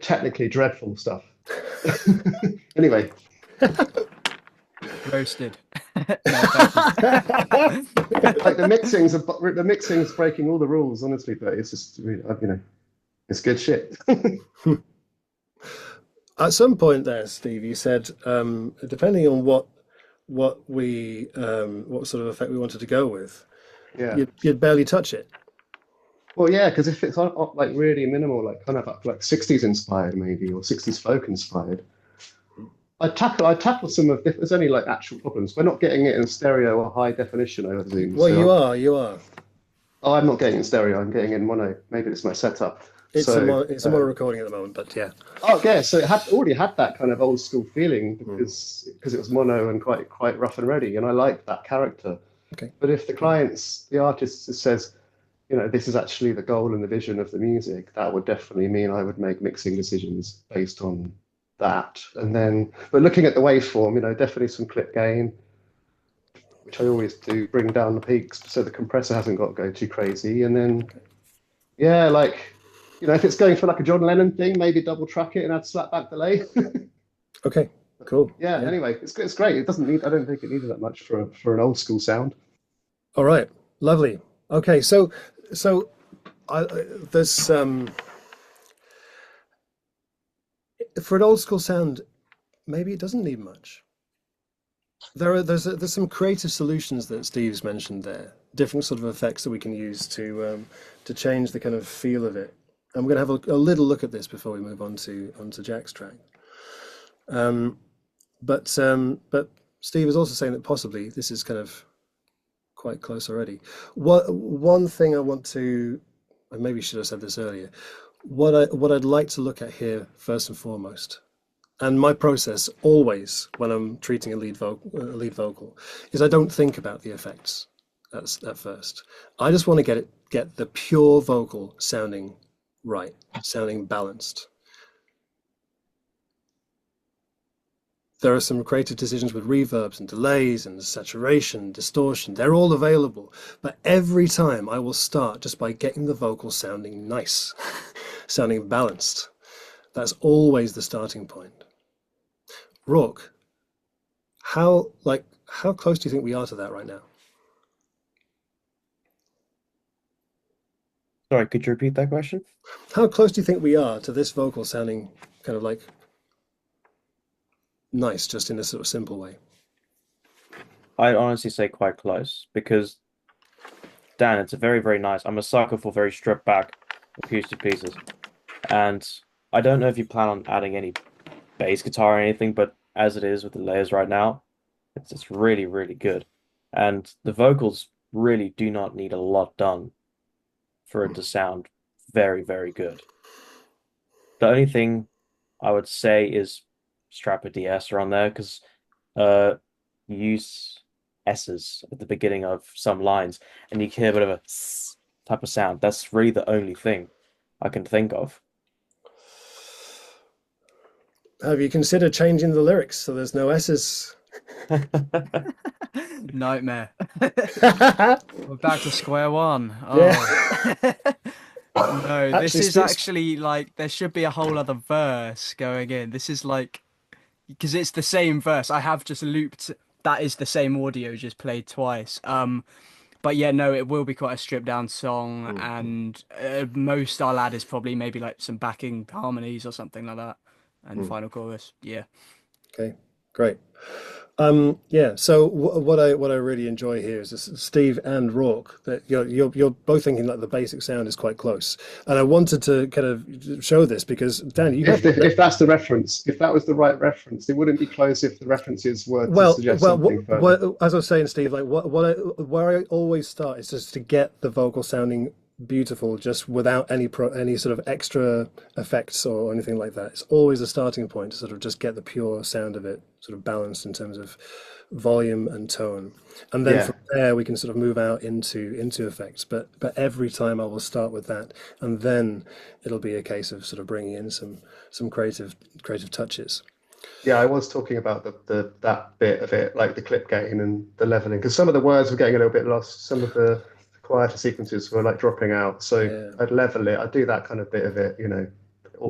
technically dreadful stuff. Anyway. Roasted. No, thank you. Like the mixing's breaking all the rules, honestly, but it's just, you know, it's good shit. At some point there, Steve, you said, depending on what sort of effect we wanted to go with, Yeah. you'd barely touch it. Well, yeah, because if it's like really minimal, like kind of like 60s inspired maybe, or 60s folk inspired, I'd tackle some of there's only like actual problems. We're not getting it in stereo or high definition over Zoom. Well, so you are. Oh, I'm not getting it in stereo. I'm getting it in mono. Maybe it's my setup. It's a mono recording at the moment, but yeah. Oh, yeah. So it already had that kind of old school feeling because it was mono and quite rough and ready, and I liked that character. Okay. But if the artist says, you know, this is actually the goal and the vision of the music, that would definitely mean I would make mixing decisions based on that. And then, but looking at the waveform, you know, definitely some clip gain, which I always do, bring down the peaks so the compressor hasn't got to go too crazy. And then, yeah, like, you know, if it's going for like a John Lennon thing, maybe double track it and add slapback delay. Okay, cool. Yeah, anyway, it's great. It doesn't need, I don't think it needed that much for an old school sound. All right, lovely. Okay, so there's for an old school sound, maybe it doesn't need much. There's some creative solutions that Steve's mentioned there, different sort of effects that we can use to change the kind of feel of it. And we're going to have a little look at this before we move on to Jack's track. But Steve is also saying that possibly this is kind of quite close already. One thing I want to, I maybe should have said this earlier, what I'd like to look at here first and foremost, and my process always when I'm treating a lead vocal is I don't think about the effects at first. I just want to get the pure vocal sounding right, sounding balanced. There are some creative decisions with reverbs and delays and saturation, distortion. They're all available. But every time I will start just by getting the vocal sounding nice, sounding balanced. That's always the starting point. Rourke, how close do you think we are to that right now? Sorry, could you repeat that question? How close do you think we are to this vocal sounding kind of like nice, just in a sort of simple way? I'd honestly say quite close because, Dan, it's a very, very nice. I'm a sucker for very stripped back acoustic pieces. And I don't know if you plan on adding any bass guitar or anything, but as it is with the layers right now, it's really, really good. And the vocals really do not need a lot done for it to sound very, very good. The only thing I would say is strap a de-esser on there because use S's at the beginning of some lines and you can hear a bit of a type of sound. That's really the only thing I can think of. Have you considered changing the lyrics so there's no S's? Nightmare. We're back to square one. Oh. Yeah. No, this is actually like there should be a whole other verse going in. This is like because it's the same verse. I have just looped. That is the same audio just played twice. But yeah, no, it will be quite a stripped down song, and most I'll add is probably maybe like some backing harmonies or something like that, and final chorus. Yeah. Okay, great. Yeah. So what I really enjoy here is this, Steve and Rourke, that you're both thinking like the basic sound is quite close, and I wanted to kind of show this because Dan, if that's the reference, if that was the right reference, it wouldn't be close if the references were to suggest something further. As I was saying, Steve, like where I always start is just to get the vocal sounding beautiful, just without any sort of extra effects or anything like that. It's always a starting point to sort of just get the pure sound of it sort of balanced in terms of volume and tone, and then from there we can sort of move out into effects. But every time I will start with that, and then it'll be a case of sort of bringing in some creative touches. Yeah, I was talking about that bit of it, like the clip gain and the leveling, because some of the words were getting a little bit lost. Some of the quieter sequences were like dropping out, so I'd level it. I'd do that kind of bit of it, you know,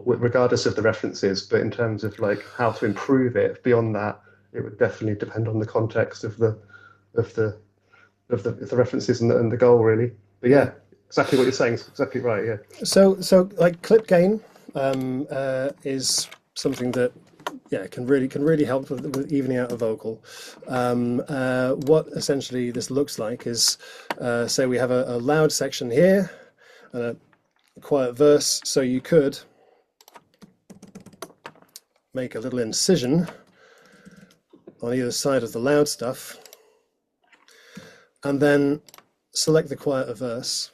regardless of the references. But in terms of like how to improve it beyond that, it would definitely depend on the context of the references and the goal, really. But yeah, exactly what you're saying is exactly right. Yeah. So like clip gain is something that can really help with evening out a vocal. What essentially this looks like is, say we have a loud section here and a quiet verse, so you could make a little incision on either side of the loud stuff and then select the quieter verse,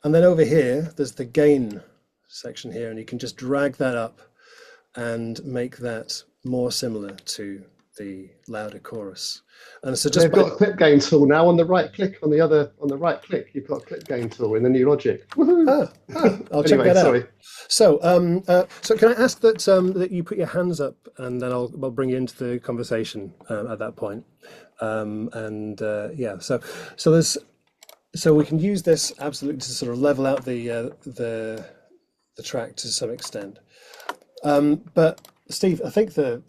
and then over here there's the gain section here, and you can just drag that up and make that more similar to the louder chorus. And so just they've got a clip gain tool now on the right click, on the right click you've got a clip gain tool in the new Logic. I'll check that out. So can I ask that you put your hands up, and then I'll bring you into the conversation at that point. So we can use this absolutely to sort of level out the track to some extent. But Steve, I think the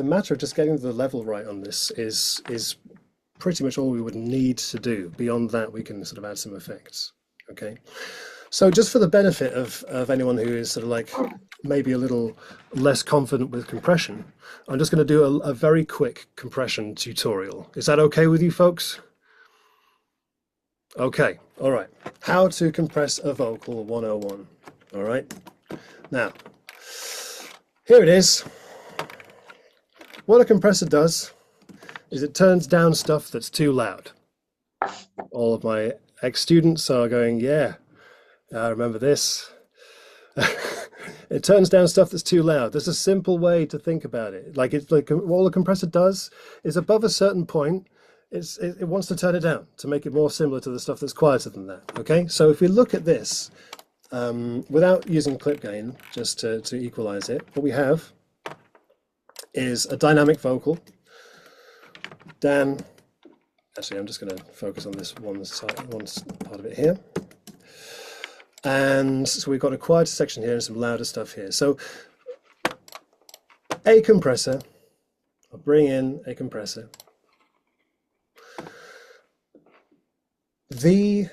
matter of just getting the level right on this is pretty much all we would need to do. Beyond that, we can sort of add some effects. Okay. So just for the benefit of anyone who is sort of like maybe a little less confident with compression, I'm just going to do a very quick compression tutorial. Is that okay with you folks? Okay. All right. How to compress a vocal 101. All right. Now, here it is. What a compressor does is it turns down stuff that's too loud. All of my ex-students are going, yeah, I remember this. It turns down stuff that's too loud. There's a simple way to think about it. Like it's like all a compressor does is above a certain point, it wants to turn it down to make it more similar to the stuff that's quieter than that. Okay, so if we look at this, without using clip gain, just to equalize it, what we have is a dynamic vocal. Dan, actually, I'm just going to focus on this one part of it here. And so we've got a quieter section here and some louder stuff here. So a compressor, I'll bring in a compressor. The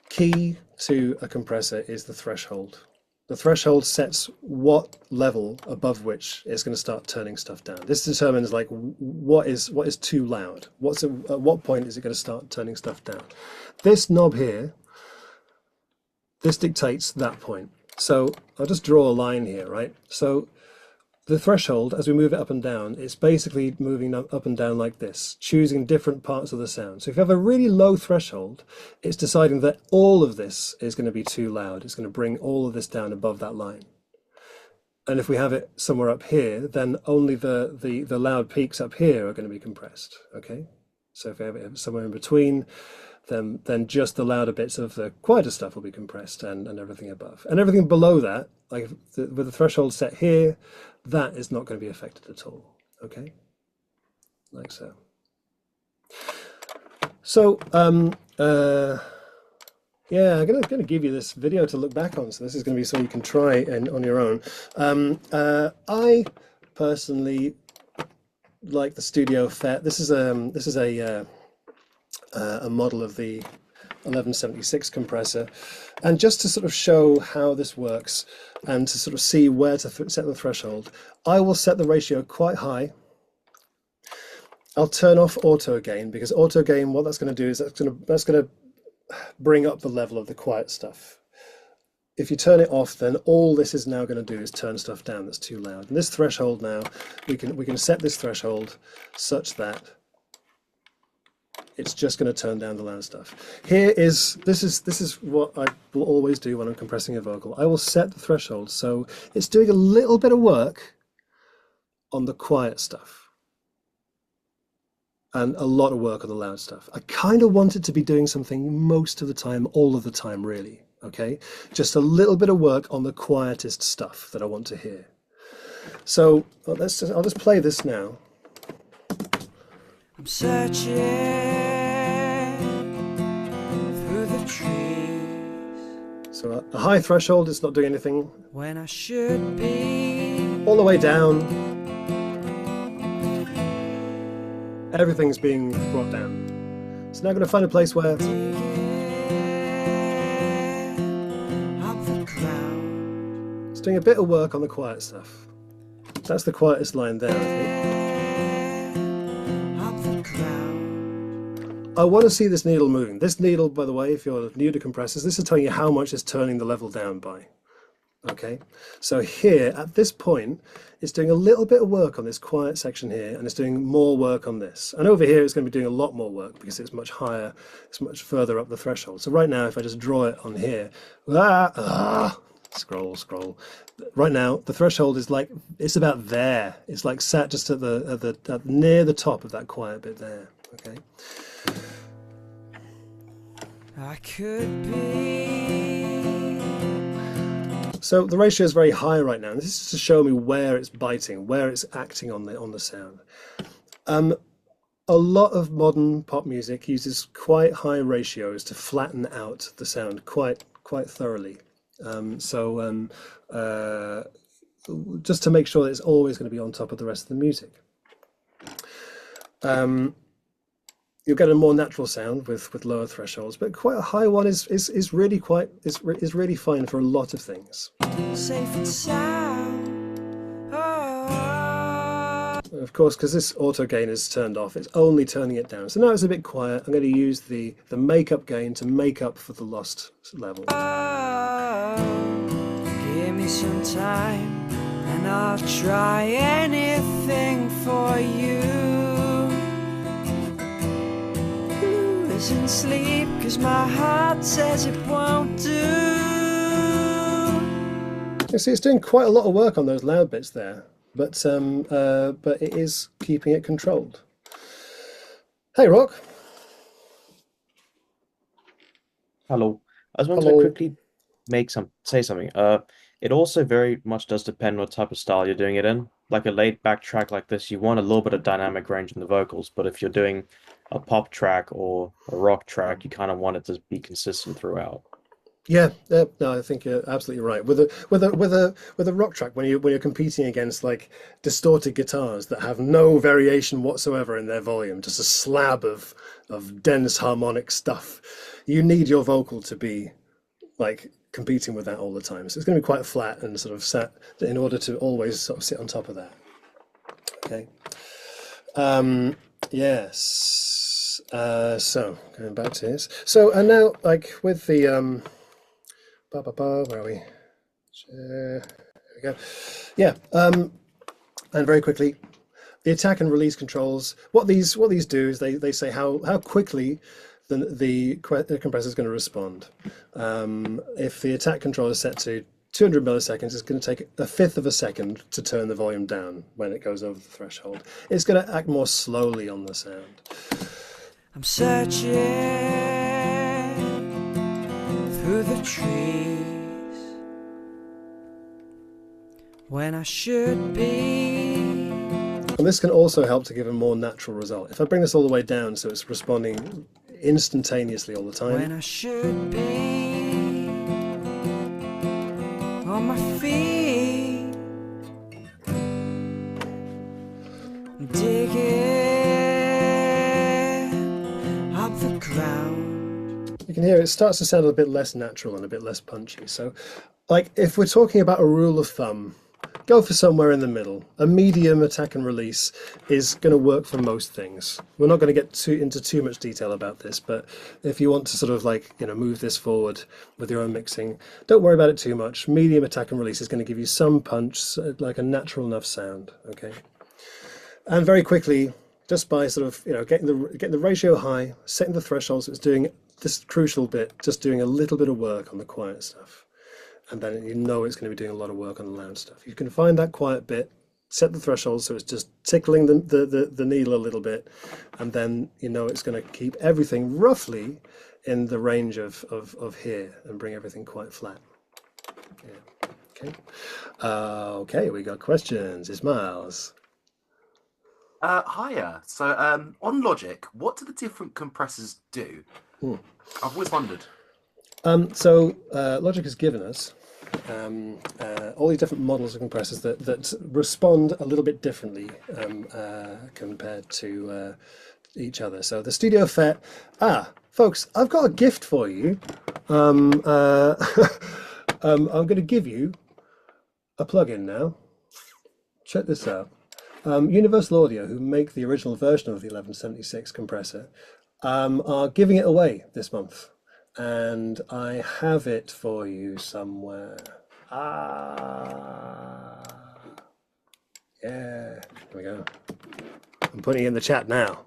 key to a compressor is the threshold. The threshold sets what level above which it's going to start turning stuff down. This determines like what is too loud. At what point is it going to start turning stuff down? This knob here, this dictates that point. So I'll just draw a line here, right? So the threshold, as we move it up and down, it's basically moving up and down like this, choosing different parts of the sound. So if you have a really low threshold, it's deciding that all of this is going to be too loud. It's going to bring all of this down above that line. And if we have it somewhere up here, then only the loud peaks up here are going to be compressed. Okay. So if we have it somewhere in between, then just the louder bits of the quieter stuff will be compressed, and everything above. And everything below that, like with the threshold set here, that is not going to be affected at all. Okay, like so. So yeah, I'm gonna give you this video to look back on. So this is going to be something you can try on your own. I personally like the Studio FET. This is a model of the 1176 compressor, and just to sort of show how this works and to sort of see where to set the threshold, I will set the ratio quite high. I'll turn off auto gain, because auto gain, what that's going to do is that's going to bring up the level of the quiet stuff. If you turn it off, then all this is now going to do is turn stuff down that's too loud. And this threshold now, we can set this threshold such that it's just going to turn down the loud stuff. This is what I will always do when I'm compressing a vocal. I will set the threshold so it's doing a little bit of work on the quiet stuff and a lot of work on the loud stuff. I kind of want it to be doing something most of the time, all of the time, really. Okay, just a little bit of work on the quietest stuff that I want to hear. So I'll just play this now. I'm searching through the trees. So a high threshold, it's not doing anything. When I should be All the way down. everything's being brought down. So now I'm going to find a place where it's doing a bit of work on the quiet stuff. That's the quietest line there, I think. I want to see this needle moving. This needle, by the way, if you're new to compressors, this is telling you how much it's turning the level down by. Okay, so here at this point, it's doing a little bit of work on this quiet section here, and it's doing more work on this. And over here, it's going to be doing a lot more work because it's much higher, it's much further up the threshold. So right now, if I just draw it on here, scroll. Right now, the threshold is like, it's about there. It's like sat just at near the top of that quiet bit there. Okay. I could be. So the ratio is very high right now. This is to show me where it's biting, where it's acting on the sound. A lot of modern pop music uses quite high ratios to flatten out the sound quite thoroughly. Just to make sure that it's always going to be on top of the rest of the music. You'll get a more natural sound with lower thresholds, but quite a high one is really really fine for a lot of things. Safe and sound. Of course, because this auto gain is turned off, it's only turning it down. So now it's a bit quiet. I'm going to use the makeup gain to make up for the lost level. Give me some time, and I'll try anything for you. Losing sleep, 'cause my heart says it won't do. You see, it's doing quite a lot of work on those loud bits there, but it is keeping it controlled. Hey, Rock. Hello. I just wanted to quickly say something. It also very much does depend what type of style you're doing it in. Like a laid back track like this, you want a little bit of dynamic range in the vocals, but if you're doing a pop track or a rock track, you kind of want it to be consistent throughout. Yeah, no, I think you're absolutely right. With a rock track, when you're competing against like distorted guitars that have no variation whatsoever in their volume, just a slab of dense harmonic stuff, you need your vocal to be like competing with that all the time. So it's going to be quite flat and sort of set in order to always sort of sit on top of that. Okay. Yes. So going back to this. So and now like with the where are we? There we go. Yeah. And very quickly, the attack and release controls. What these do is they say how quickly the compressor is going to respond. If the attack control is set to 200 milliseconds, it's going to take a fifth of a second to turn the volume down when it goes over the threshold. It's going to act more slowly on the sound. I'm searching through the trees when I should be. And this can also help to give a more natural result. If I bring this all the way down so it's responding instantaneously all the time. When I should be on my feet, digging up the ground. You can hear it starts to sound a bit less natural and a bit less punchy. So, like, if we're talking about a rule of thumb, go for somewhere in the middle. A medium attack and release is going to work for most things. We're not going to get into too much detail about this, but if you want to sort of like, move this forward with your own mixing, don't worry about it too much. Medium attack and release is going to give you some punch, like a natural enough sound, okay? And very quickly, just by sort of, getting the ratio high, setting the threshold so it's doing this crucial bit, just doing a little bit of work on the quiet stuff. And then it's going to be doing a lot of work on the loud stuff. You can find that quiet bit, set the threshold so it's just tickling the needle a little bit, and then it's going to keep everything roughly in the range of here and bring everything quite flat. Yeah. Okay. Okay, we got questions. Ismail's. Hiya. So on Logic, what do the different compressors do? I've always wondered. So Logic has given us all these different models of compressors that respond a little bit differently compared to each other. So the Studio FET, folks, I've got a gift for you. I'm going to give you a plugin now. Check this out. Universal Audio, who make the original version of the 1176 compressor, are giving it away this month. And I have it for you somewhere. Yeah, here we go. I'm putting it in the chat now.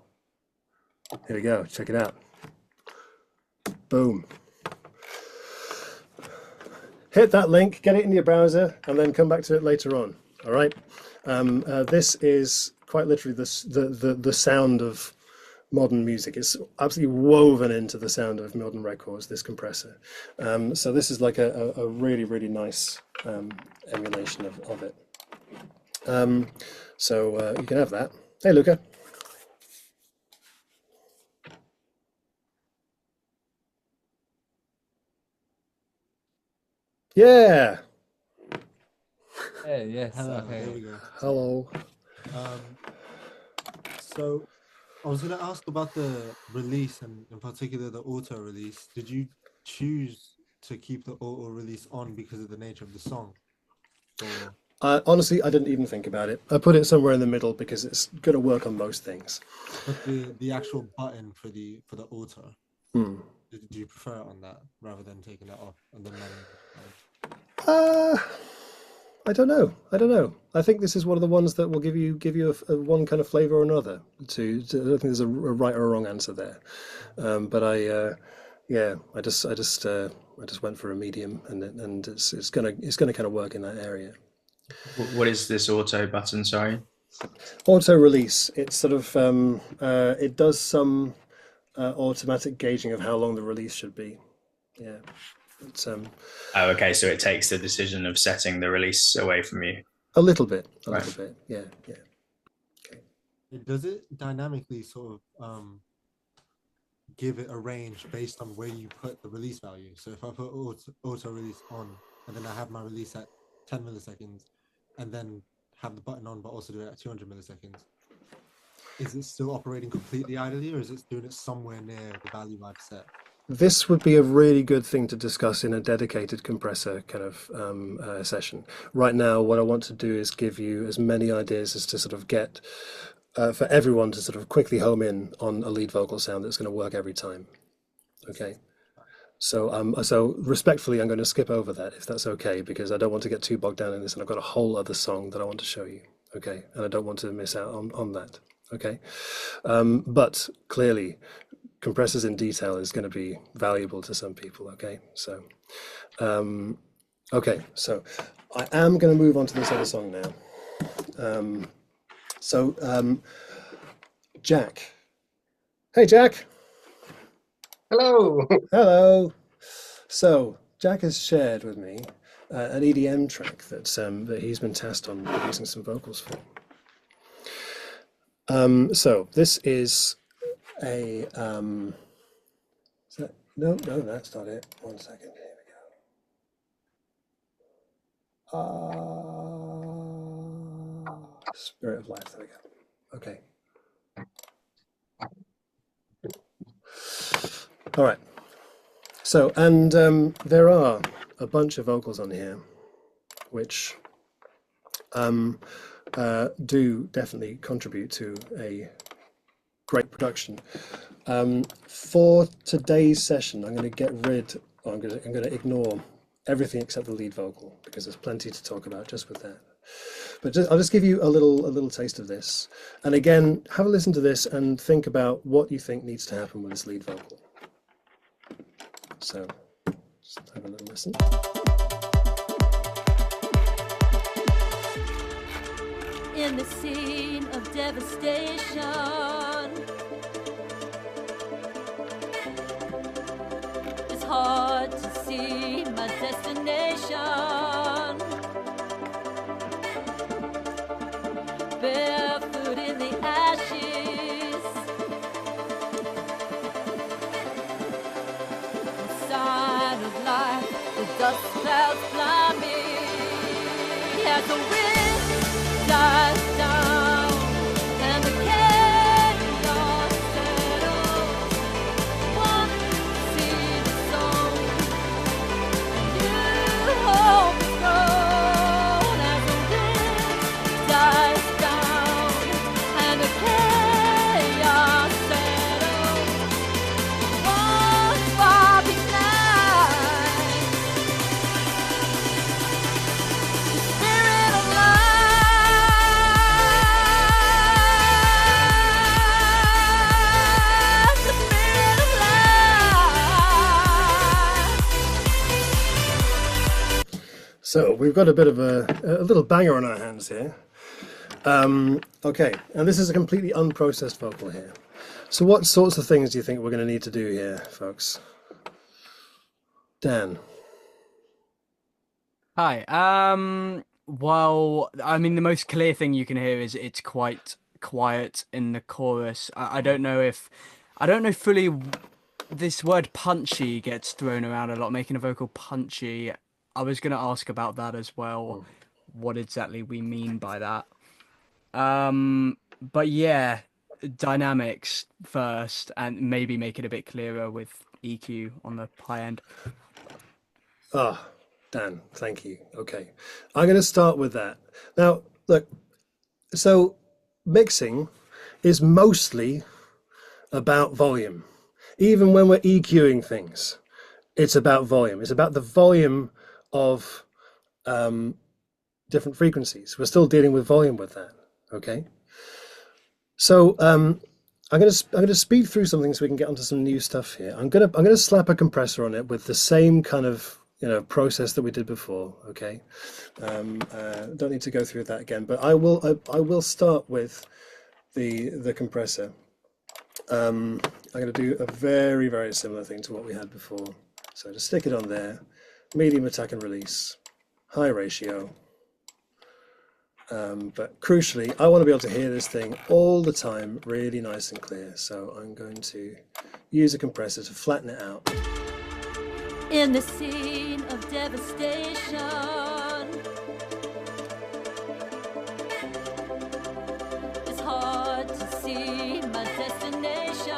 Here we go, check it out. Boom. Hit that link, get it in your browser, and then come back to it later on. All right. This is quite literally the sound of modern music. It's absolutely woven into the sound of modern records, this compressor. So this is like a really, really nice emulation of it. So you can have that. Hey, Luca. Yeah. Hey, yes. Hello, Okay. there we go. Hello. So I was going to ask about the release and in particular the auto release. Did you choose to keep the auto release on because of the nature of the song? Or... Honestly, I didn't even think about it. I put it somewhere in the middle because it's going to work on most things. But the actual button for the auto, did you prefer it on that rather than taking it off and then I don't know. I think this is one of the ones that will give you a one kind of flavor or another. I don't think there's a right or a wrong answer there. But I just went for a medium, and it's gonna kind of work in that area. What is this auto button? Sorry. Auto release. It's sort of it does some automatic gauging of how long the release should be. Yeah. It's, Oh, okay. So it takes the decision of setting the release away from you. A little bit. Yeah. Okay. Does it dynamically sort of give it a range based on where you put the release value? So if I put auto release on and then I have my release at 10 milliseconds and then have the button on but also do it at 200 milliseconds, is it still operating completely idly, or is it doing it somewhere near the value I've set? This would be a really good thing to discuss in a dedicated compressor kind of session. Right now, what I want to do is give you as many ideas as to sort of get for everyone to sort of quickly home in on a lead vocal sound that's going to work every time. Okay. So respectfully, I'm going to skip over that if that's okay, because I don't want to get too bogged down in this, and I've got a whole other song that I want to show you. Okay, and I don't want to miss out on that. Okay, but clearly, compressors in detail is going to be valuable to some people. Okay, so so I am going to move on to this other song now. Jack. Hey, Jack. Hello. Hello. So Jack has shared with me an EDM track that he's been tasked on producing some vocals for. So this is a no, that's not it. 1 second. Here we go. Spirit of Life. There we go. Okay. All right. So, and there are a bunch of vocals on here, which do definitely contribute to a great production. For today's session, I'm going to ignore everything except the lead vocal, because there's plenty to talk about just with that. But I'll just give you a little taste of this. And again, have a listen to this and think about what you think needs to happen with this lead vocal. So, just have a little listen. In the scene of devastation, it's hard to see my destination. Barefoot in the ashes, the sign of life, the dust clouds blind me. as the wind dies down and the chaos settles. One seed is sown, new hope is grown as the wind dies down and the chaos settles. One spark ignites the spirit of life, the spirit of life. So we've got a bit of a little banger on our hands here. Okay, and this is a completely unprocessed vocal here. So what sorts of things do you think we're going to need to do here, folks? Dan. Hi. Well, I mean, the most clear thing you can hear is it's quite quiet in the chorus. I don't know fully. This word punchy gets thrown around a lot, making a vocal punchy. I was going to ask about that as well. What exactly we mean by that. But yeah, dynamics first, and maybe make it a bit clearer with EQ on the high end. Ah, Dan, thank you. Okay, I'm going to start with that. Now, look, so mixing is mostly about volume. Even when we're EQing things, it's about volume. It's about the volume of different frequencies. We're still dealing with volume with that. Okay. So I'm going to speed through something so we can get onto some new stuff here. I'm going to slap a compressor on it with the same kind of process that we did before. Okay. Don't need to go through that again, but I will start with the compressor. I'm going to do a very, very similar thing to what we had before. So just stick it on there, medium attack and release, high ratio. But crucially, I want to be able to hear this thing all the time, really nice and clear. So I'm going to use a compressor to flatten it out. In the scene of devastation, it's hard to see my destination.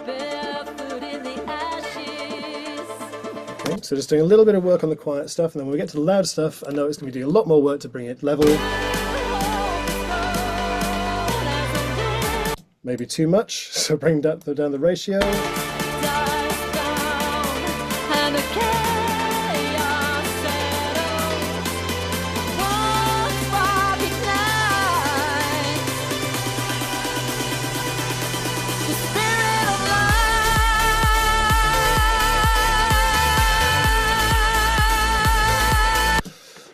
Barefoot in the ashes. Okay, so just doing a little bit of work on the quiet stuff, and then when we get to the loud stuff, I know it's going to be doing a lot more work to bring it level. Maybe too much, so bring down the ratio.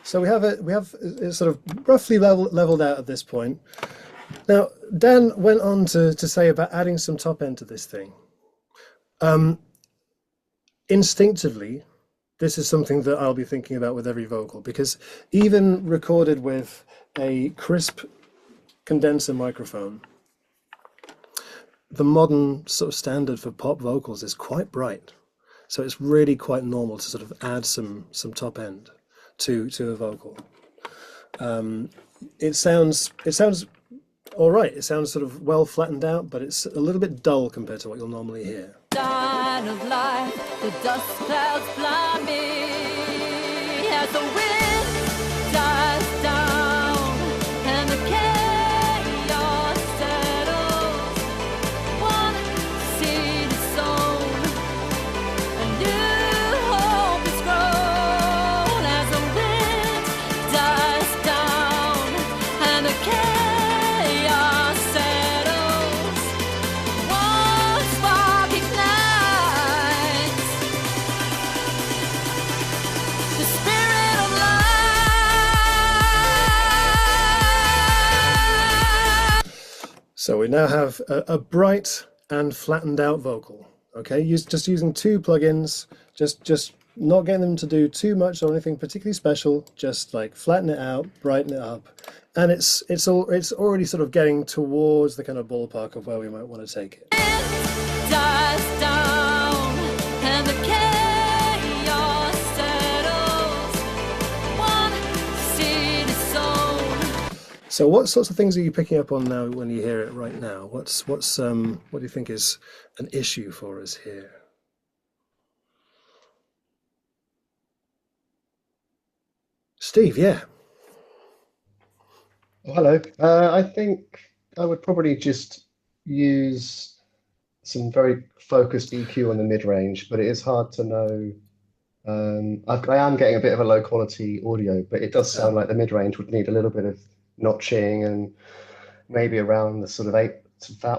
So we have it sort of roughly leveled out at this point. Now, Dan went on to say about adding some top end to this thing. Instinctively, this is something that I'll be thinking about with every vocal, because even recorded with a crisp condenser microphone, the modern sort of standard for pop vocals is quite bright. So it's really quite normal to sort of add some top end to a vocal. It sounds all right. It sounds sort of well flattened out, but it's a little bit dull compared to what you'll normally hear. Sign of life, the dust clouds blind me as the wind dies down and the chaos settles. One seed is sown, a new hope is grown as the wind dies down and the chaos settles. One spark ignites the spirit of life. So we now have a bright and flattened out vocal. Okay, just using two plugins, just not getting them to do too much or anything particularly special. Just like flatten it out, brighten it up, and it's already sort of getting towards the kind of ballpark of where we might want to take it. Dies down and the chaos So what sorts of things are you picking up on now when you hear it right now? What do you think is an issue for us here? Steve, yeah. Oh, hello. I think I would probably just use some very focused EQ on the mid-range, but it is hard to know. I am getting a bit of a low quality audio, but it does sound like the mid-range would need a little bit of notching and maybe around the sort of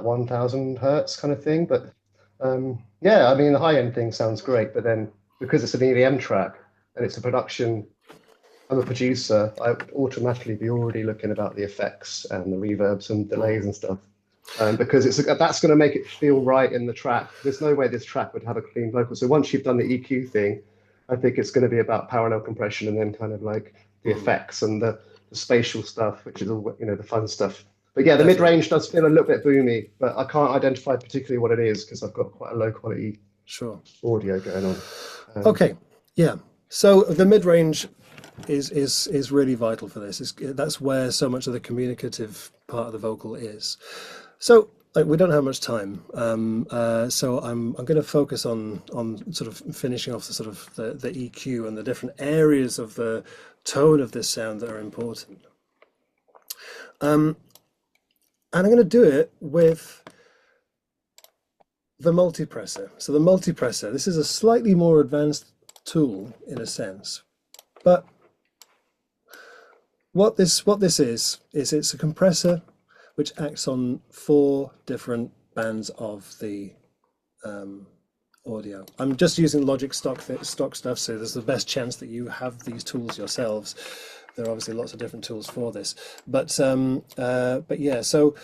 1,000 hertz kind of thing. But yeah, I mean, the high-end thing sounds great, but then because it's an EDM track and it's a production, I'm a producer, I would automatically be already looking about the effects and the reverbs and delays and stuff. Because that's going to make it feel right in the track. There's no way this track would have a clean vocal. So once you've done the EQ thing, I think it's going to be about parallel compression and then kind of like the effects and the spatial stuff, which is all, you know, the fun stuff. But yeah, the mid-range does feel a little bit boomy, but I can't identify particularly what it is because I've got quite a low quality audio going on. Okay, yeah. So the mid-range is really vital for this. That's where so much of the communicative part of the vocal is. So we don't have much time, so I'm going to focus on sort of finishing off the sort of the EQ and the different areas of the tone of this sound that are important. And I'm going to do it with the multipressor. So the multipressor, this is a slightly more advanced tool in a sense, but what this is it's a compressor which acts on 4 different bands of the audio. I'm just using Logic stock stuff, so there's the best chance that you have these tools yourselves. There are obviously lots of different tools for this, but yeah. So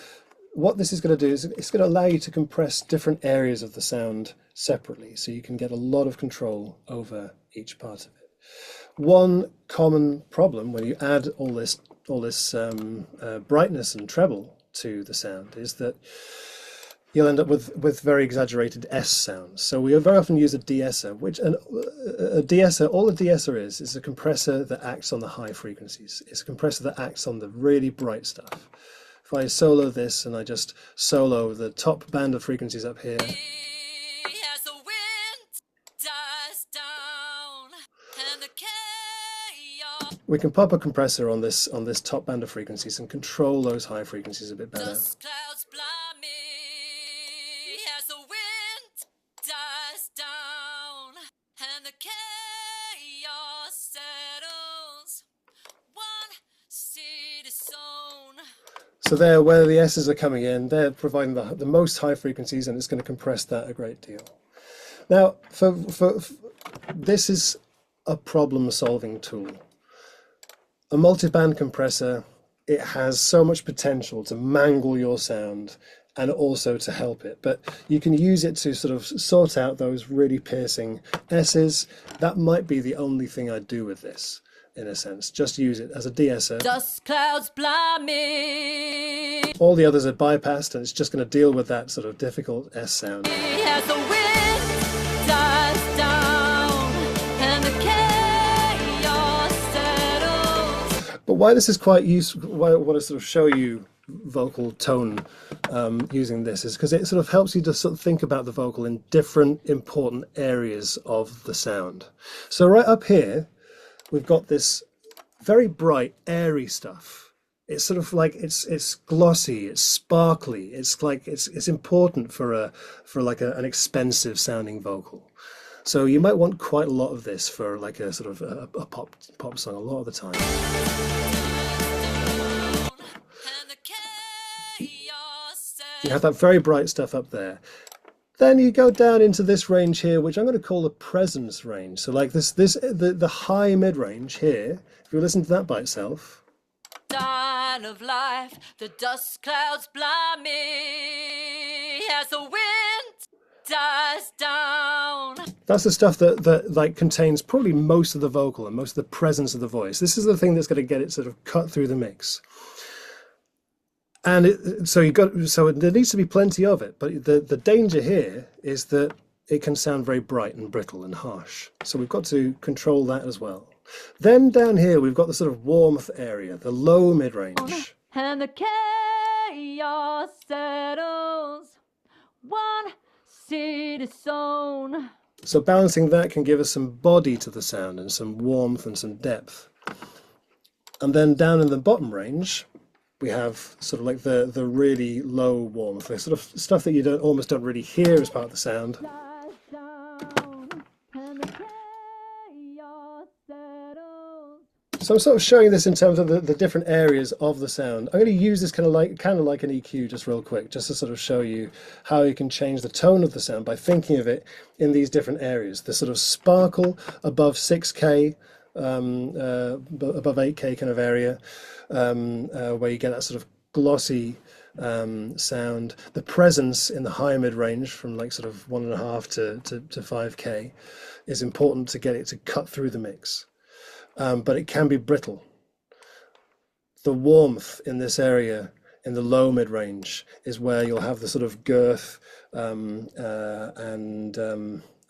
what this is going to do is it's going to allow you to compress different areas of the sound separately, so you can get a lot of control over each part of it. One common problem when you add all this brightness and treble to the sound is that you'll end up with very exaggerated S sounds. So we very often use a de-esser, which a de-esser, all a de-esser is a compressor that acts on the high frequencies. It's a compressor that acts on the really bright stuff. If I solo this and I just solo the top band of frequencies up here, we can pop a compressor on this top band of frequencies and control those high frequencies a bit better. So there, where the S's are coming in, they're providing the most high frequencies, and it's going to compress that a great deal. Now, for this is a problem-solving tool. A multiband compressor, it has so much potential to mangle your sound and also to help it, but you can use it to sort of sort out those really piercing S's. That might be the only thing I'd do with this, in a sense. Just use it as a de-esser. Dust clouds blind me. All the others are bypassed, and it's just going to deal with that sort of difficult S sound. As the wind dies down and the chaos settles. But why this is quite useful, why I want to sort of show you vocal tone using this is because it sort of helps you to sort of think about the vocal in different important areas of the sound. So right up here, we've got this very bright, airy stuff. It's sort of like it's glossy, it's sparkly. It's like it's important for an expensive sounding vocal. So you might want quite a lot of this for like a sort of a pop song a lot of the time. You have that very bright stuff up there. Then you go down into this range here, which I'm going to call the presence range. So like the high mid range here, if you listen to that by itself. Sign of life, the dust clouds blind me as the wind dies down. That's the stuff that like contains probably most of the vocal and most of the presence of the voice. This is the thing that's going to get it sort of cut through the mix. And so there needs to be plenty of it, but the danger here is that it can sound very bright and brittle and harsh. So we've got to control that as well. Then down here we've got the sort of warmth area, the low mid-range. and the chaos settles. One seed is sown. So balancing that can give us some body to the sound and some warmth and some depth. And then down in the bottom range, we have sort of like the really low warmth, the sort of stuff that you almost don't really hear as part of the sound. So I'm sort of showing this in terms of the different areas of the sound. I'm going to use this kind of like an EQ just real quick, just to sort of show you how you can change the tone of the sound by thinking of it in these different areas. The sort of sparkle above 6K, above 8K kind of area, where you get that sort of glossy sound. The presence in the high mid range from like sort of 1.5 to 5K is important to get it to cut through the mix. But it can be brittle. The warmth in this area, in the low mid range, is where you'll have the sort of girth, and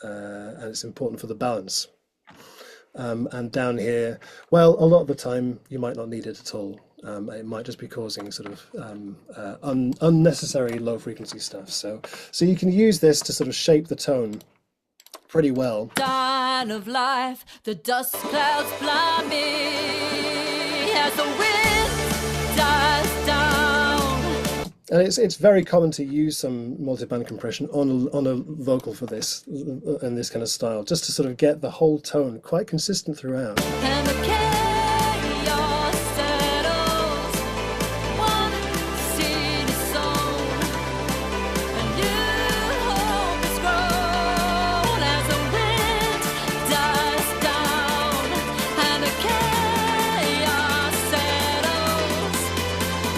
it's important for the balance. And down here, well, a lot of the time you might not need it at all. It might just be causing sort of unnecessary low frequency stuff. So you can use this to sort of shape the tone pretty well. Sign of life, the dust clouds blind me as the wind dies down. And it's very common to use some multiband compression on a vocal for this, in this kind of style, just to sort of get the whole tone quite consistent throughout. And the chaos settles. One seed is sown. A new hope is grown as the wind dies down. And the chaos settles.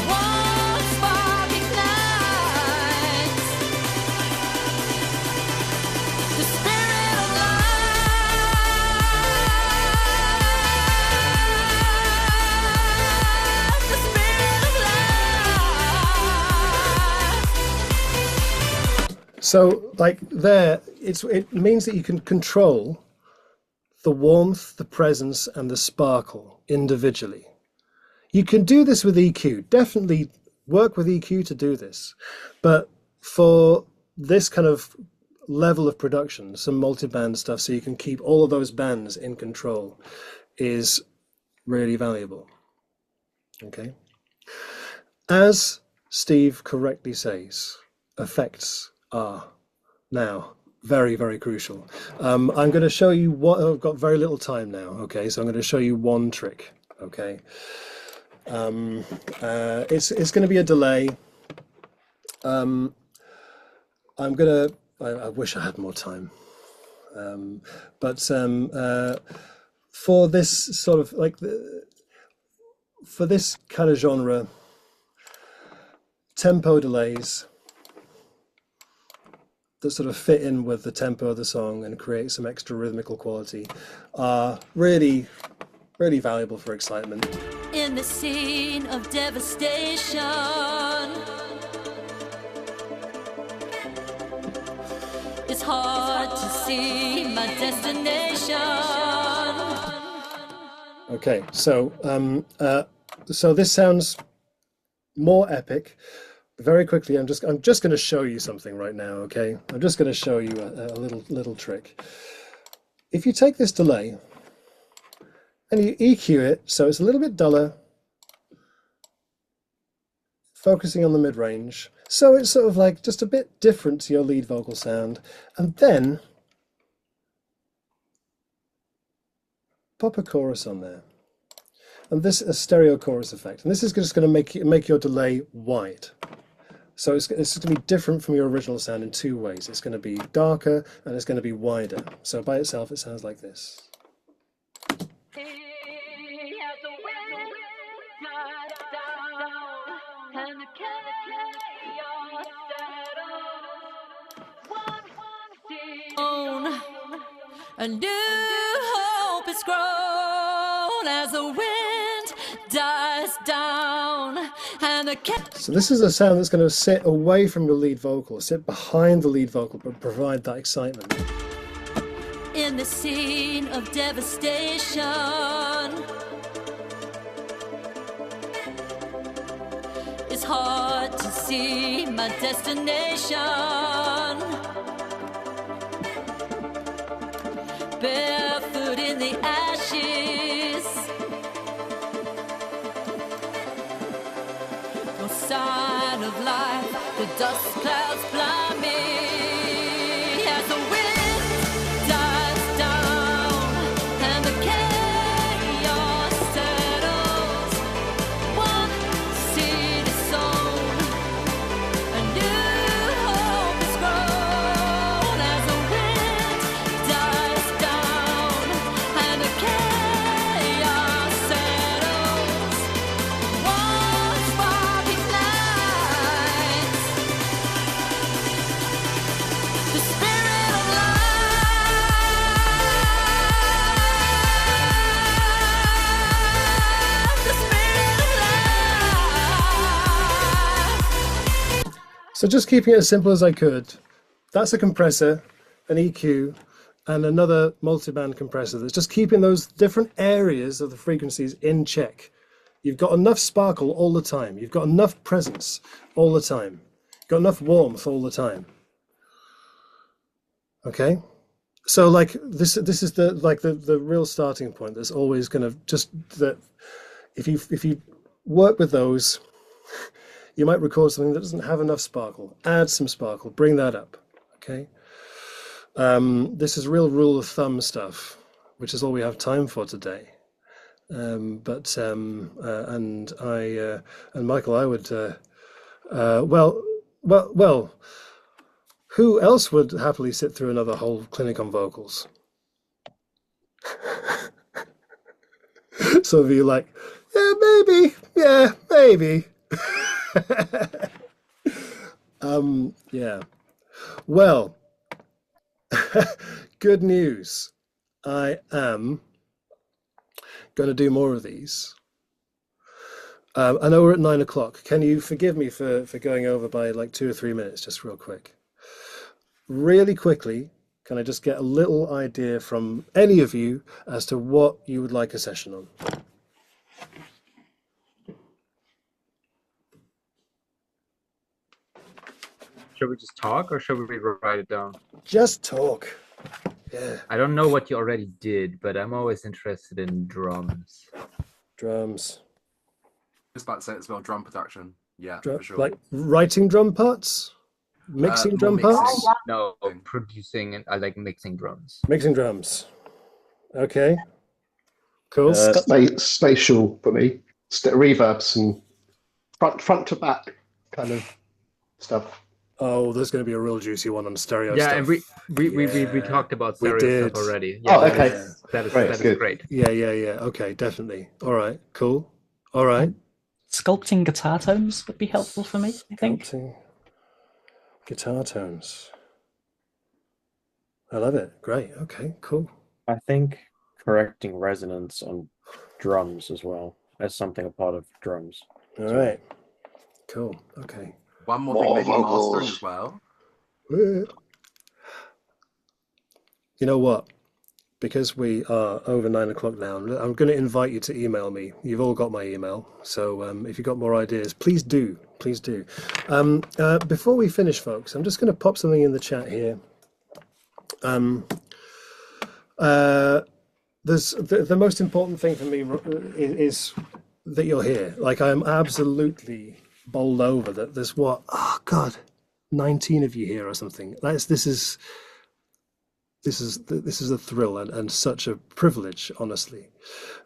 One spark ignites the spirit of So like there, it means that you can control the warmth, the presence, and the sparkle individually. You can do this with EQ, definitely work with EQ to do this. But for this kind of level of production, some multi-band stuff, so you can keep all of those bands in control, is really valuable. Okay. As Steve correctly says, effects are now very, very crucial. I'm going to show you what, I've got very little time now. Okay, so I'm going to show you one trick. Okay. It's going to be a delay. I wish I had more time. But for this sort of like for this kind of genre, tempo delays that sort of fit in with the tempo of the song and create some extra rhythmical quality are really, really valuable for excitement. in the scene of devastation. It's hard to see my destination. Okay, so so this sounds more epic. Very quickly, I'm just going to show you something right now. Okay, I'm just going to show you a little trick. If you take this delay and you EQ it so it's a little bit duller, focusing on the mid-range, so it's sort of like just a bit different to your lead vocal sound, and then pop a chorus on there, and this is a stereo chorus effect, and this is just going to make your delay wide. So it's going to be different from your original sound in two ways. It's going to be darker and it's going to be wider. So by itself, it sounds like this. A new hope is grown as the wind dies down. So this is a sound that's going to sit away from your lead vocal, sit behind the lead vocal, but provide that excitement. In the scene of devastation, it's hard to see my destination. Barefoot in the ashes, no sign of life, the dust clouds blind me. As the wind dies down and the chaos settles, one seed is sown, a new hope is grown. As the wind dies down and the chaos settles, one spark ignites the spirit of life, the spirit of life. So just keeping it as simple as I could. That's a compressor, an EQ, and another multiband compressor. That's just keeping those different areas of the frequencies in check. You've got enough sparkle all the time. You've got enough presence all the time. You've got enough warmth all the time. Okay? So like this is the real starting point. There's always going to just that if you work with those, you might record something that doesn't have enough sparkle. Add some sparkle, bring that up. Okay? This is real rule of thumb stuff, which is all we have time for today. And Michael, I would well, who else would happily sit through another whole clinic on vocals? Some of you like, yeah, maybe. Yeah. Well, good news. I am going to do more of these. I know we're at 9 o'clock. Can you forgive me for going over by like 2 or 3 minutes, just real quick? Really quickly, can I just get a little idea from any of you as to what you would like a session on? Should we just talk or should we write it down? Just talk. Yeah. I don't know what you already did, but I'm always interested in drums. Drums. Just about to say it as well, drum production. Yeah, for sure. Like writing drum parts? Mixing drum parts? No, producing and I like mixing drums. Mixing drums. Okay. Cool. Spatial for me. Reverbs and front to back kind of stuff. Oh, there's going to be a real juicy one on stereo Yeah, stuff. and we talked about stereo did. stuff already. Oh, Yeah, okay. That is Good. great. Yeah. Okay, definitely. All right, cool. All right. Sculpting guitar tones would be helpful for me, I think. Sculpting guitar tones. I love it. Great. Okay, cool. I think correcting resonance on drums as well. That's something a part of drums. All right. Cool. Okay. One more thing, maybe mastering as well. You know what? Because we are over 9 o'clock now, I'm going to invite you to email me. You've all got my email. So if you've got more ideas, please do. Please do. Before we finish, folks, I'm just going to pop something in the chat here. There's the most important thing for me is that you're here. Like, I'm absolutely bowled over that there's 19 of you here or something. This is a thrill and such a privilege, honestly.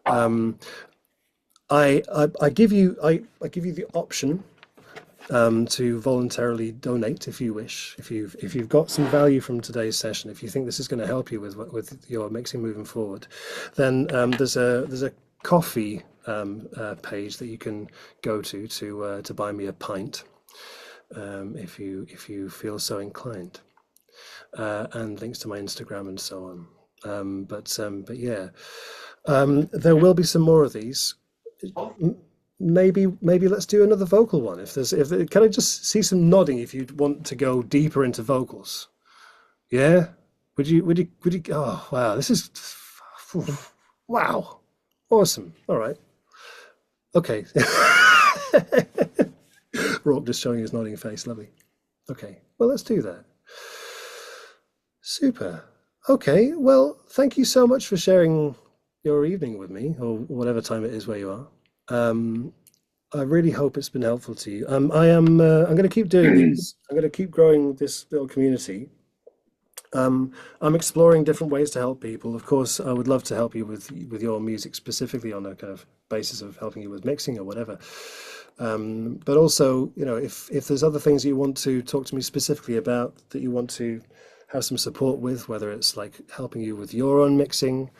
I give you the option to voluntarily donate if you wish. If you've got some value from today's session, if you think this is going to help you with your mixing moving forward, then there's a coffee page that you can go to buy me a pint, if you feel so inclined. And links to my Instagram and so on. But yeah, there will be some more of these. Maybe let's do another vocal one. Can I just see some nodding if you'd want to go deeper into vocals? Yeah, would you? Oh wow, this is wow, awesome. All right, okay. Rourke just showing his nodding face. Lovely. Okay, well, let's do that. Super. Okay, well, thank you so much for sharing your evening with me, or whatever time it is where you are. I really hope it's been helpful to you. I'm going to keep doing these. I'm going to keep growing this little community. I'm exploring different ways to help people. Of course, I would love to help you with your music specifically on a kind of basis of helping you with mixing or whatever. But also, you know, if there's other things you want to talk to me specifically about that you want to have some support with, whether it's like helping you with your own mixing,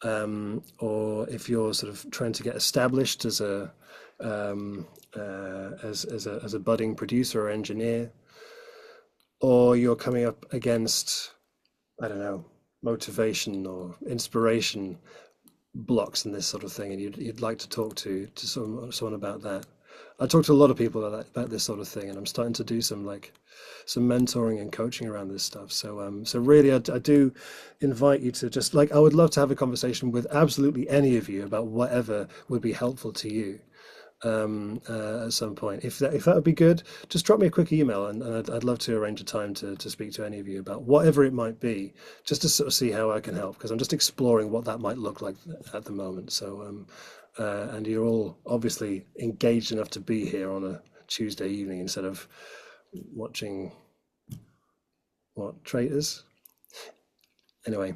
or if you're sort of trying to get established as a budding producer or engineer, or you're coming up against, I don't know, motivation or inspiration blocks and this sort of thing, and you'd like to talk to someone about that. I talk to a lot of people about this sort of thing, and I'm starting to do some mentoring and coaching around this stuff. So so really, I do invite you to just I would love to have a conversation with absolutely any of you about whatever would be helpful to you. At some point, if that would be good, just drop me a quick email, and I'd love to arrange a time to speak to any of you about whatever it might be, just to sort of see how I can help, because I'm just exploring what that might look like at the moment. So and you're all obviously engaged enough to be here on a Tuesday evening instead of watching Traitors. Anyway,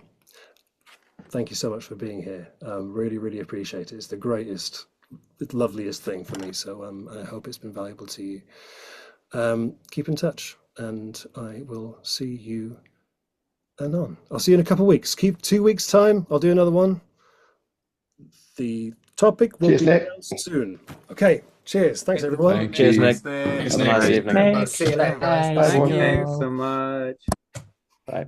thank you so much for being here. Really appreciate it. It's the greatest, the loveliest thing for me. So I hope it's been valuable to you. Keep in touch, and I will see you anon. I'll see you in a couple of weeks. Keep 2 weeks time. I'll do another one. The topic will be announced soon. Okay. Cheers. Thanks, everyone. Cheers, Nick. Cheers, Have a nice Nick. evening. See you later, guys. Bye. Thank Bye. you so much. Bye.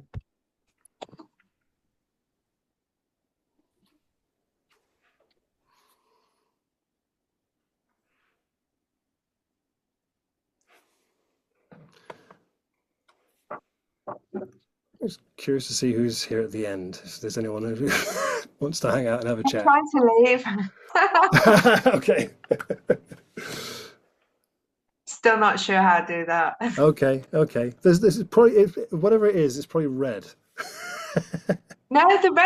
I'm just curious to see who's here at the end. If there's anyone who wants to hang out and have a chat. I'm trying to leave. Okay. Still not sure how to do that. Okay. This is probably, whatever it is, it's probably red. No, the red